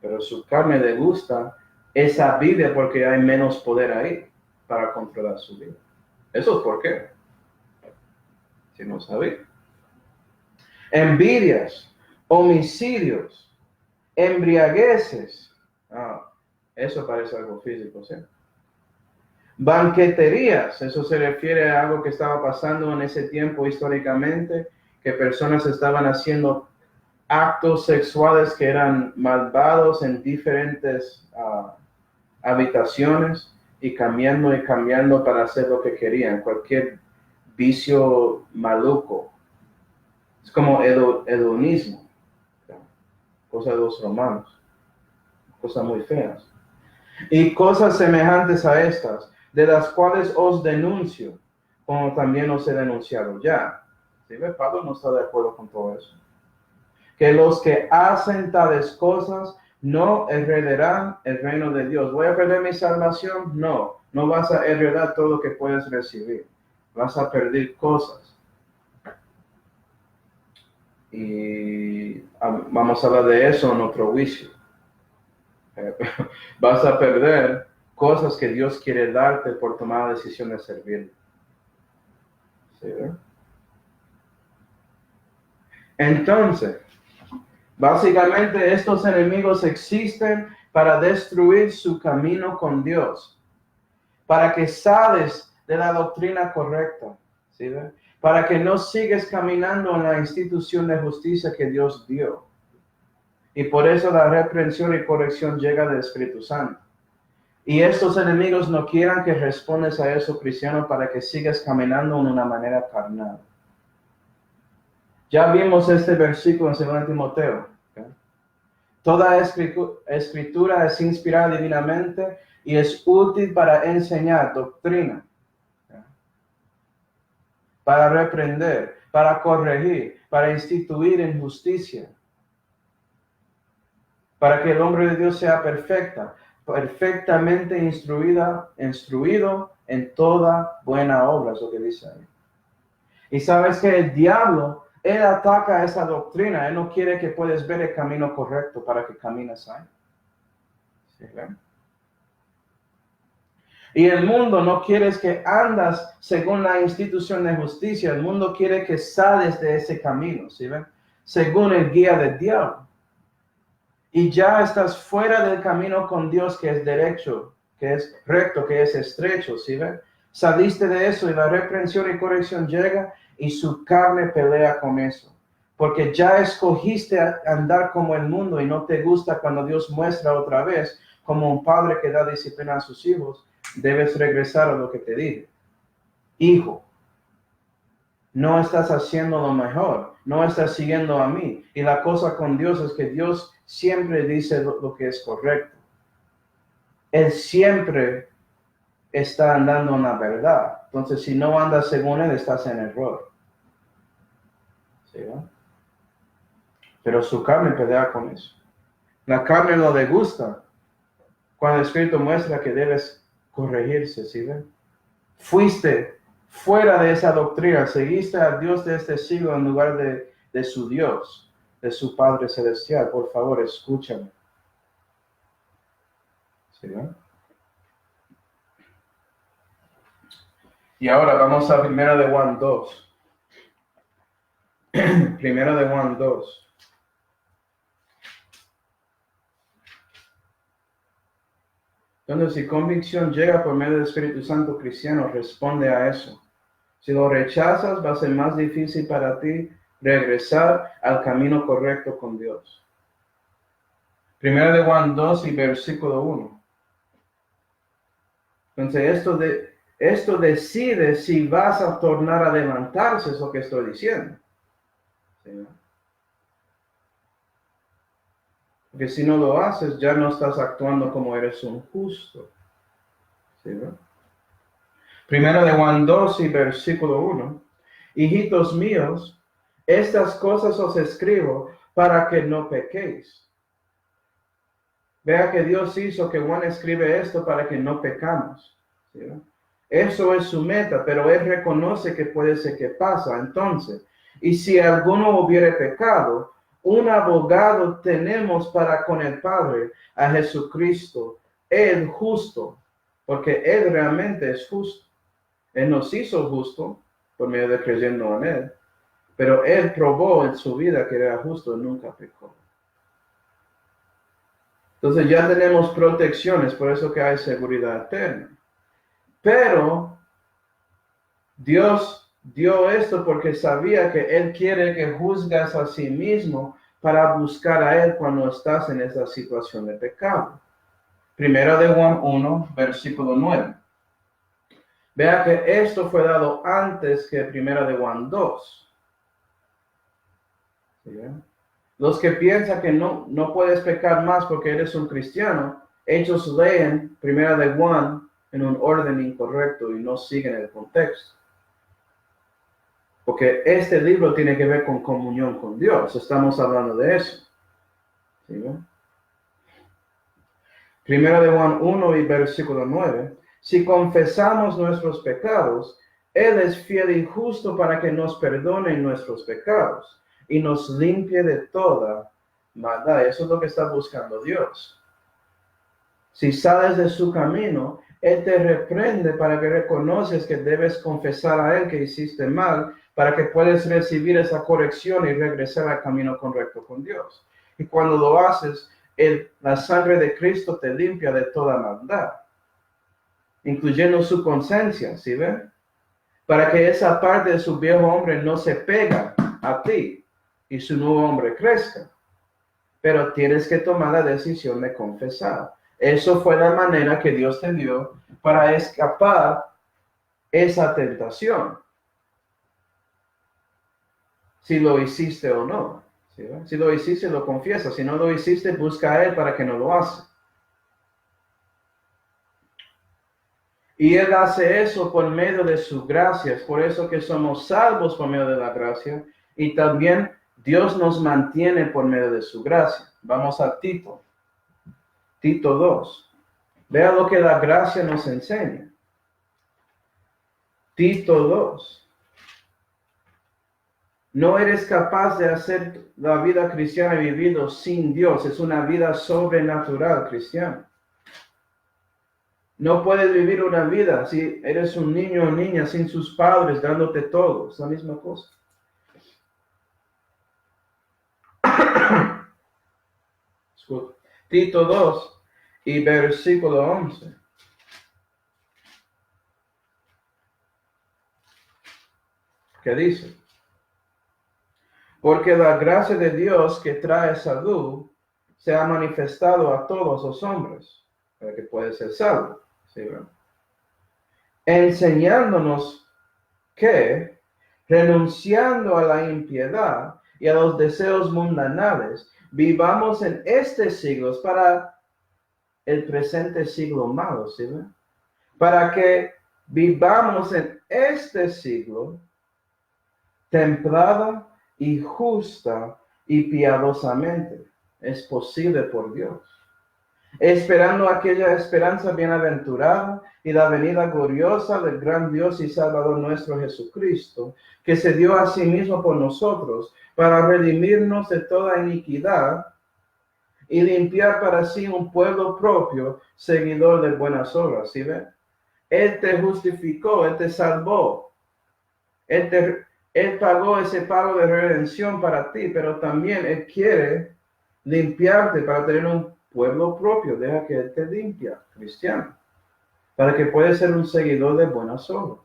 Pero su carne le gusta esa Biblia porque hay menos poder ahí para controlar su vida. Eso es por qué. Si no sabía. Envidias, homicidios, embriagueces. Eso parece algo físico, ¿sí? Banqueterías, eso se refiere a algo que estaba pasando en ese tiempo históricamente, que personas estaban haciendo actos sexuales que eran malvados en diferentes habitaciones y cambiando para hacer lo que querían, cualquier vicio maluco. Es como hedonismo, cosa de los romanos, cosas muy feas. Y cosas semejantes a estas, de las cuales os denuncio, como también os he denunciado ya. ¿Sí? Pablo no está de acuerdo con todo eso. Que los que hacen tales cosas no heredarán el reino de Dios. ¿Voy a perder mi salvación? No, no vas a heredar todo lo que puedes recibir. Vas a perder cosas. Y vamos a hablar de eso en otro juicio. Vas a perder cosas que Dios quiere darte por tomar la decisión de servir. ¿Sí? Entonces, básicamente estos enemigos existen para destruir su camino con Dios, para que sales de la doctrina correcta, ¿sí? Para que no sigues caminando en la institución de justicia que Dios dio. Y por eso la reprensión y corrección llega del Espíritu Santo. Y estos enemigos no quieran que respondas a eso, cristiano, para que sigas caminando en una manera carnal. Ya vimos este versículo en 2 Timoteo. ¿Okay? Toda escritura es inspirada divinamente y es útil para enseñar doctrina, ¿okay? Para reprender, para corregir, para instituir en justicia, para que el hombre de Dios sea perfectamente instruido en toda buena obra, es lo que dice ahí. Y sabes que el diablo, él ataca esa doctrina, él no quiere que puedas ver el camino correcto para que camines ahí. ¿Sí, ven? Y el mundo no quiere que andas según la institución de justicia, el mundo quiere que sales de ese camino, ¿sí ven? Según el guía del diablo. Y ya estás fuera del camino con Dios, que es derecho, que es recto, que es estrecho, ¿sí ven? Saliste de eso y la reprensión y corrección llega y su carne pelea con eso. Porque ya escogiste andar como el mundo y no te gusta cuando Dios muestra otra vez, como un padre que da disciplina a sus hijos, debes regresar a lo que te dije. Hijo, no estás haciendo lo mejor, no estás siguiendo a mí. Y la cosa con Dios es que Dios siempre dice lo que es correcto. Él siempre está andando en la verdad. Entonces, si no andas según Él, estás en error. ¿Sí, no? Pero su carne pelea con eso. La carne no le gusta cuando el Espíritu muestra que debes corregirse, ¿sí ven? Fuiste fuera de esa doctrina, seguiste al Dios de este siglo en lugar de su Dios, de su Padre Celestial. Por favor, escúchame. ¿Sí, no? Y ahora vamos a 1 de Juan 2. 1 de Juan 2. Entonces, si convicción llega por medio del Espíritu Santo, cristiano, responde a eso. Si lo rechazas, va a ser más difícil para ti regresar al camino correcto con Dios. 1 de Juan 2 y versículo 1. Entonces, esto decide si vas a tornar a levantarse, es lo que estoy diciendo. ¿Sí? Porque si no lo haces, ya no estás actuando como eres un justo. ¿Sí, no? 1 de Juan 2 y versículo 1. Hijitos míos, estas cosas os escribo para que no pequéis. Vea que Dios hizo que Juan escribe esto para que no pecamos. ¿Sí, no? Eso es su meta, pero él reconoce que puede ser que pasa. Entonces, y si alguno hubiere pecado, un abogado tenemos para con el Padre, a Jesucristo, el justo, porque Él realmente es justo. Él nos hizo justo por medio de creyendo en Él, pero Él probó en su vida que era justo y nunca pecó. Entonces ya tenemos protecciones, por eso que hay seguridad eterna. Pero Dios dio esto porque sabía que Él quiere que juzgas a sí mismo para buscar a Él cuando estás en esa situación de pecado. 1 de Juan 1, versículo 9. Vea que esto fue dado antes que 1 de Juan 2. ¿Sí? Los que piensan que no puedes pecar más porque eres un cristiano, ellos leen 1 de Juan en un orden incorrecto y no siguen el contexto. Porque este libro tiene que ver con comunión con Dios. Estamos hablando de eso. ¿Sí, no? 1 de Juan 1 y versículo 9. Si confesamos nuestros pecados, Él es fiel y justo para que nos perdone nuestros pecados y nos limpie de toda maldad. Eso es lo que está buscando Dios. Si sales de su camino, Él te reprende para que reconoces que debes confesar a Él que hiciste mal, para que puedas recibir esa corrección y regresar al camino correcto con Dios. Y cuando lo haces, la sangre de Cristo te limpia de toda maldad, incluyendo su conciencia, ¿sí ven? Para que esa parte de su viejo hombre no se pega a ti y su nuevo hombre crezca. Pero tienes que tomar la decisión de confesar. Eso fue la manera que Dios te dio para escapar esa tentación. Si lo hiciste o no. ¿Sí? Si lo hiciste, lo confiesas. Si no lo hiciste, busca a Él para que no lo hace. Y Él hace eso por medio de su gracia. Es por eso que somos salvos por medio de la gracia. Y también Dios nos mantiene por medio de su gracia. Vamos a Tito. Tito 2. Vea lo que la gracia nos enseña. Tito 2. No eres capaz de hacer la vida cristiana vivido sin Dios. Es una vida sobrenatural cristiana. No puedes vivir una vida si eres un niño o niña sin sus padres dándote todo. Es la misma cosa. Tito 2 y versículo 11. ¿Qué dice? Porque la gracia de Dios que trae salud se ha manifestado a todos los hombres, para que puede ser salvo. ¿Sí, verdad? Enseñándonos que, renunciando a la impiedad y a los deseos mundanales, vivamos en este siglo para el presente siglo malo, ¿sí? ¿Verdad? Para que vivamos en este siglo templada y justa y piadosamente. Es posible por Dios. Esperando aquella esperanza bienaventurada y la venida gloriosa del gran Dios y Salvador nuestro Jesucristo, que se dio a sí mismo por nosotros para redimirnos de toda iniquidad y limpiar para sí un pueblo propio, seguidor de buenas obras. ¿Sí ven? Él te justificó, Él te salvó, Él pagó ese pago de redención para ti, pero también Él quiere limpiarte para tener un pueblo propio. Deja que Él te limpia, cristiano, para que puedas ser un seguidor de buenas obras.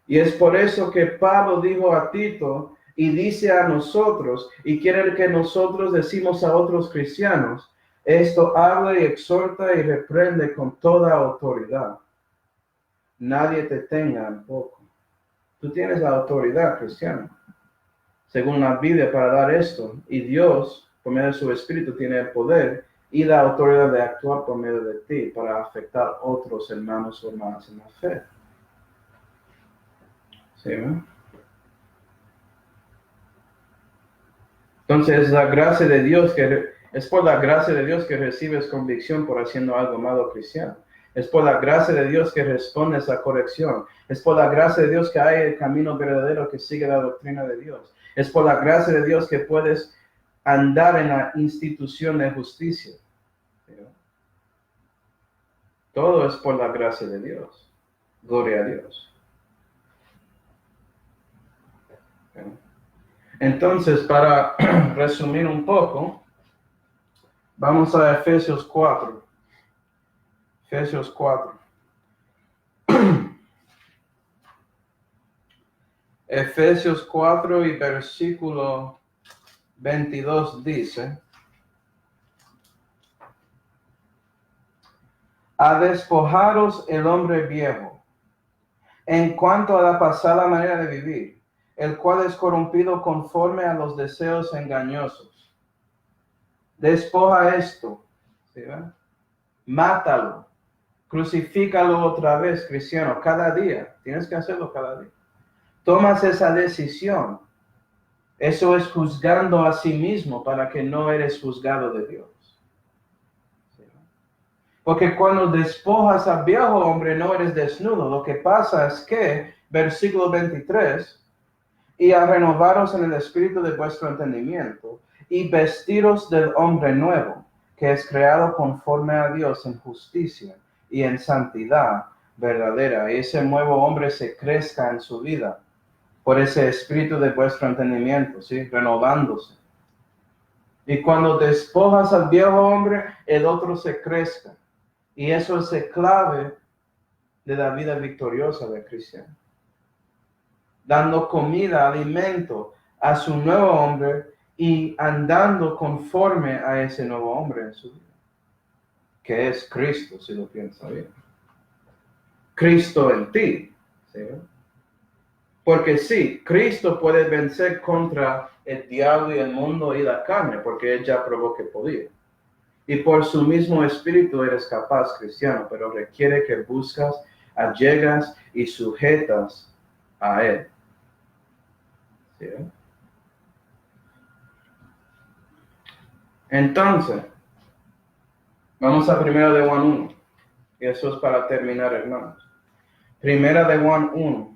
Y es por eso que Pablo dijo a Tito y dice a nosotros, y quiere que nosotros decimos a otros cristianos, esto habla y exhorta y reprende con toda autoridad. Nadie te tenga en poco. Tú tienes la autoridad, cristiano, según la Biblia, para dar esto. Y Dios, por medio de su Espíritu, tiene el poder y la autoridad de actuar por medio de ti para afectar a otros hermanos o hermanas en la fe. ¿Sí, no? Entonces, la gracia de Dios es por la gracia de Dios que recibes convicción por haciendo algo malo, cristiano. Es por la gracia de Dios que respondes a corrección. Es por la gracia de Dios que hay el camino verdadero que sigue la doctrina de Dios. Es por la gracia de Dios que puedes andar en la institución de justicia. Todo es por la gracia de Dios. Gloria a Dios. Entonces, para resumir un poco, vamos a Efesios 4. Efesios 4. Efesios 4 y versículo 22 dice: a despojaros el hombre viejo, en cuanto a la pasada manera de vivir, el cual es corrompido conforme a los deseos engañosos. Despoja esto, ¿sí, verdad? Mátalo, crucifícalo otra vez, cristiano, cada día. Tienes que hacerlo cada día. Tomas esa decisión. Eso es juzgando a sí mismo para que no eres juzgado de Dios. Porque cuando despojas al viejo hombre no eres desnudo. Lo que pasa es que, versículo 23, y a renovaros en el espíritu de vuestro entendimiento, y vestiros del hombre nuevo, que es creado conforme a Dios en justicia y en santidad verdadera. Y ese nuevo hombre se crezca en su vida por ese espíritu de vuestro entendimiento, ¿sí? Renovándose. Y cuando despojas al viejo hombre, el otro se crezca. Y eso es el clave de la vida victoriosa del cristiano. Dando comida, alimento a su nuevo hombre y andando conforme a ese nuevo hombre en su vida. que es Cristo, si lo piensas bien. Cristo en ti. ¿Sí? Porque sí, Cristo puede vencer contra el diablo y el mundo y la carne, porque Él ya probó que podía. Y por su mismo espíritu eres capaz, cristiano, pero requiere que buscas, allegas y sujetas a Él. ¿Sí? Entonces, vamos a primera de Juan 1. Y eso es para terminar, hermanos. Primera de Juan 1.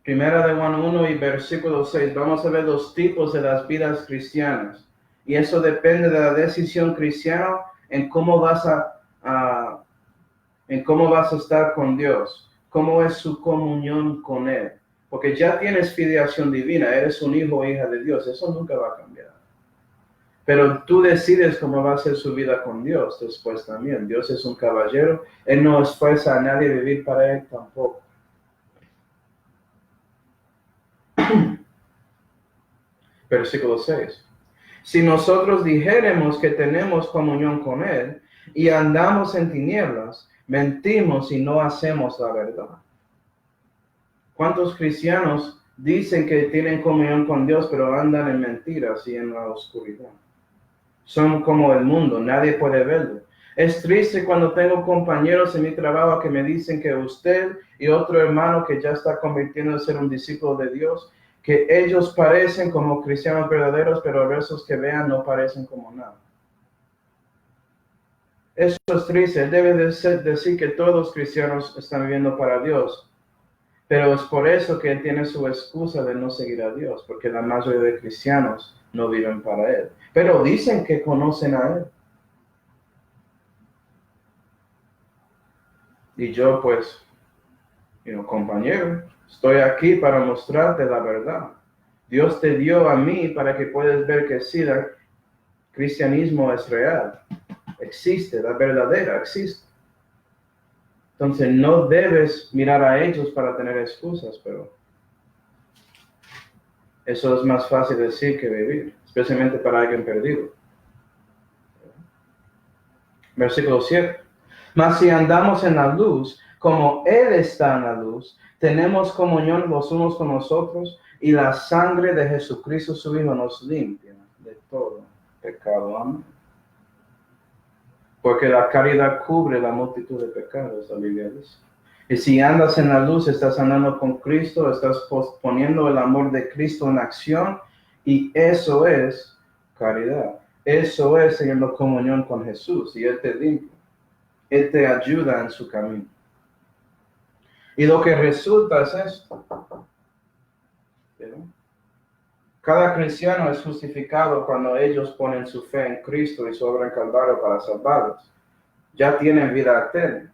Primera de Juan 1 y versículo 6. Vamos a ver los tipos de las vidas cristianas. Y eso depende de la decisión cristiana en cómo vas a estar con Dios. Cómo es su comunión con Él. Porque ya tienes filiación divina. Eres un hijo o hija de Dios. Eso nunca va a cambiar. Pero tú decides cómo va a ser su vida con Dios después también. Dios es un caballero. Él no esfuerza a nadie a vivir para Él tampoco. Versículo 6. Si nosotros dijéremos que tenemos comunión con Él y andamos en tinieblas, mentimos y no hacemos la verdad. ¿Cuántos cristianos dicen que tienen comunión con Dios, pero andan en mentiras y en la oscuridad? Son como el mundo, nadie puede verlo. Es triste cuando tengo compañeros en mi trabajo que me dicen que usted y otro hermano que ya está convirtiéndose en un discípulo de Dios, que ellos parecen como cristianos verdaderos, pero versos que vean no parecen como nada. Eso es triste. Él debe decir que todos los cristianos están viviendo para Dios, pero es por eso que él tiene su excusa de no seguir a Dios, porque la mayoría de cristianos no viven para Él. Pero dicen que conocen a Él. Y yo, pues, compañero, estoy aquí para mostrarte la verdad. Dios te dio a mí para que puedas ver que sí, el cristianismo es real. Existe, la verdadera existe. Entonces, no debes mirar a ellos para tener excusas, pero eso es más fácil decir que vivir, especialmente para alguien perdido. Versículo 7. Mas si andamos en la luz, como Él está en la luz, tenemos comunión los unos con los otros, y la sangre de Jesucristo su Hijo nos limpia de todo pecado. Amén. Porque la caridad cubre la multitud de pecados, la Biblia dice. Y si andas en la luz, estás andando con Cristo, estás poniendo el amor de Cristo en acción, y eso es caridad. Eso es teniendo comunión con Jesús, y Él te limpia. Él te ayuda en su camino. Y lo que resulta es esto. Cada cristiano es justificado cuando ellos ponen su fe en Cristo y su obra en Calvario para salvarlos. Ya tienen vida eterna.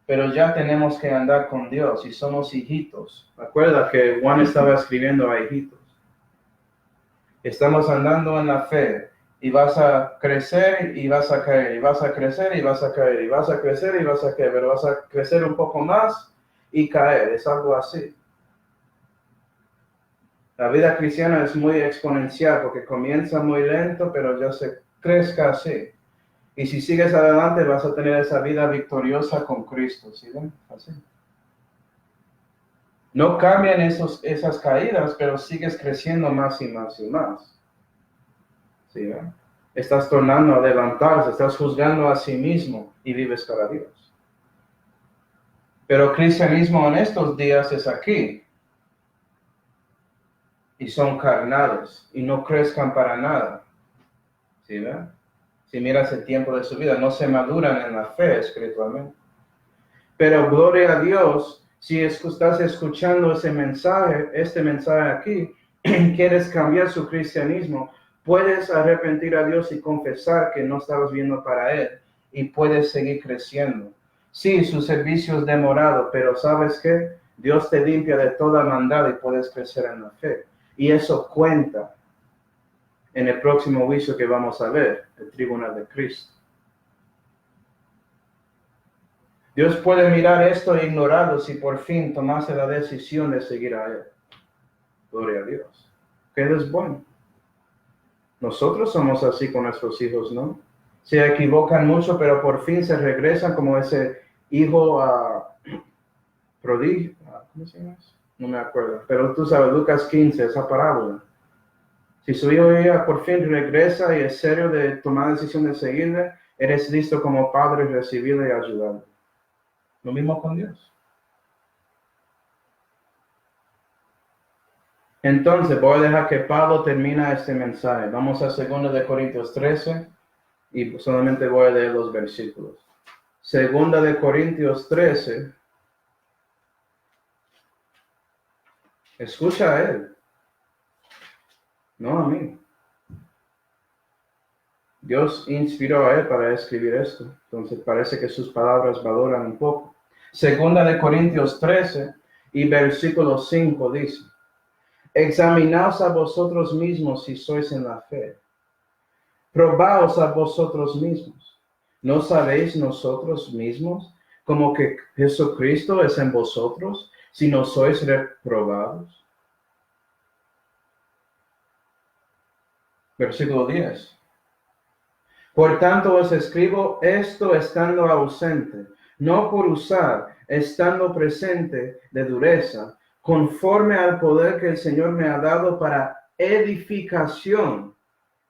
Pero ya tenemos que andar con Dios y somos hijitos. Recuerda que Juan estaba escribiendo a hijitos. Estamos andando en la fe. Y vas a crecer y vas a caer, y vas a crecer y vas a caer, y vas a crecer y vas a caer, pero vas a crecer un poco más y caer, es algo así. La vida cristiana es muy exponencial porque comienza muy lento, pero ya se crezca así. Y si sigues adelante vas a tener esa vida victoriosa con Cristo, ¿sí ven? Así. No cambian esas caídas, pero sigues creciendo más y más y más. ¿Sí ven? Estás tornando a levantarse, estás juzgando a sí mismo y vives para Dios. Pero el cristianismo en estos días es aquí. Y son carnales y no crezcan para nada. ¿Sí ven? Si miras el tiempo de su vida, no se maduran en la fe espiritualmente. Pero gloria a Dios, si estás escuchando este mensaje aquí, quieres cambiar su cristianismo, puedes arrepentir a Dios y confesar que no estabas viendo para Él y puedes seguir creciendo. Sí, su servicio es demorado, pero ¿sabes qué? Dios te limpia de toda maldad y puedes crecer en la fe. Y eso cuenta en el próximo juicio que vamos a ver, el tribunal de Cristo. Dios puede mirar esto e ignorarlo si por fin tomase la decisión de seguir a Él. Gloria a Dios. que Él es bueno. Nosotros somos así con nuestros hijos, ¿no? Se equivocan mucho, pero por fin se regresan como ese hijo prodigio. ¿Cómo se llama eso? No me acuerdo. Pero tú sabes, Lucas 15, esa parábola. Si su hijo ya por fin regresa y es serio de tomar la decisión de seguirle, eres listo como padre recibirle y ayudarle. Lo mismo con Dios. Entonces, voy a dejar que Pablo termine este mensaje. Vamos a 2 de Corintios 13 y solamente voy a leer los versículos. 2 de Corintios 13. Escucha a él, no a mí. Dios inspiró a él para escribir esto. Entonces parece que sus palabras valoran un poco. 2 de Corintios 13 y versículo 5 dice: examinaos a vosotros mismos si sois en la fe. Probaos a vosotros mismos. ¿No sabéis nosotros mismos como que Jesucristo es en vosotros si no sois reprobados? Versículo 10. Por tanto os escribo esto estando ausente, no por usar, estando presente de dureza, conforme al poder que el Señor me ha dado para edificación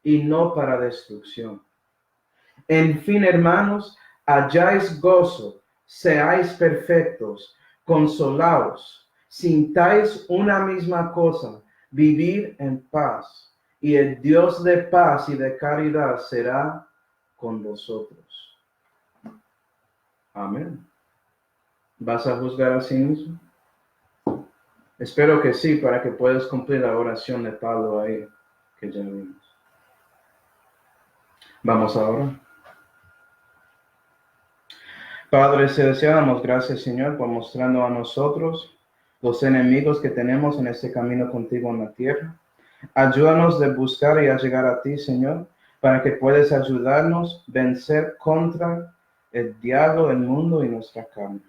y no para destrucción. En fin, hermanos, halláis gozo, seáis perfectos, consolaos, sintáis una misma cosa, vivir en paz, y el Dios de paz y de caridad será con vosotros. Amén. ¿Vas a juzgar a sí mismo? Espero que sí, para que puedas cumplir la oración de Pablo ahí, que ya vimos. Vamos ahora. Padre celestial, damos gracias, Señor, por mostrando a nosotros los enemigos que tenemos en este camino contigo en la tierra. Ayúdanos de buscar y a llegar a ti, Señor, para que puedas ayudarnos a vencer contra el diablo, el mundo y nuestra carne.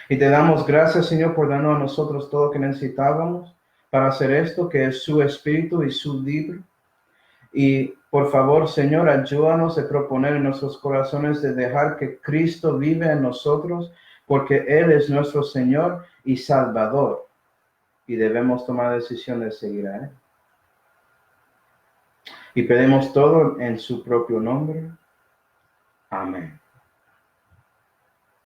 Y te damos gracias, Señor, por darnos a nosotros todo lo que necesitábamos para hacer esto, que es su espíritu y su libro. Y por favor, Señor, ayúdanos a proponer en nuestros corazones de dejar que Cristo vive en nosotros, porque Él es nuestro Señor y Salvador. Y debemos tomar la decisión de seguir a Él. Y pedimos todo en su propio nombre. Amén.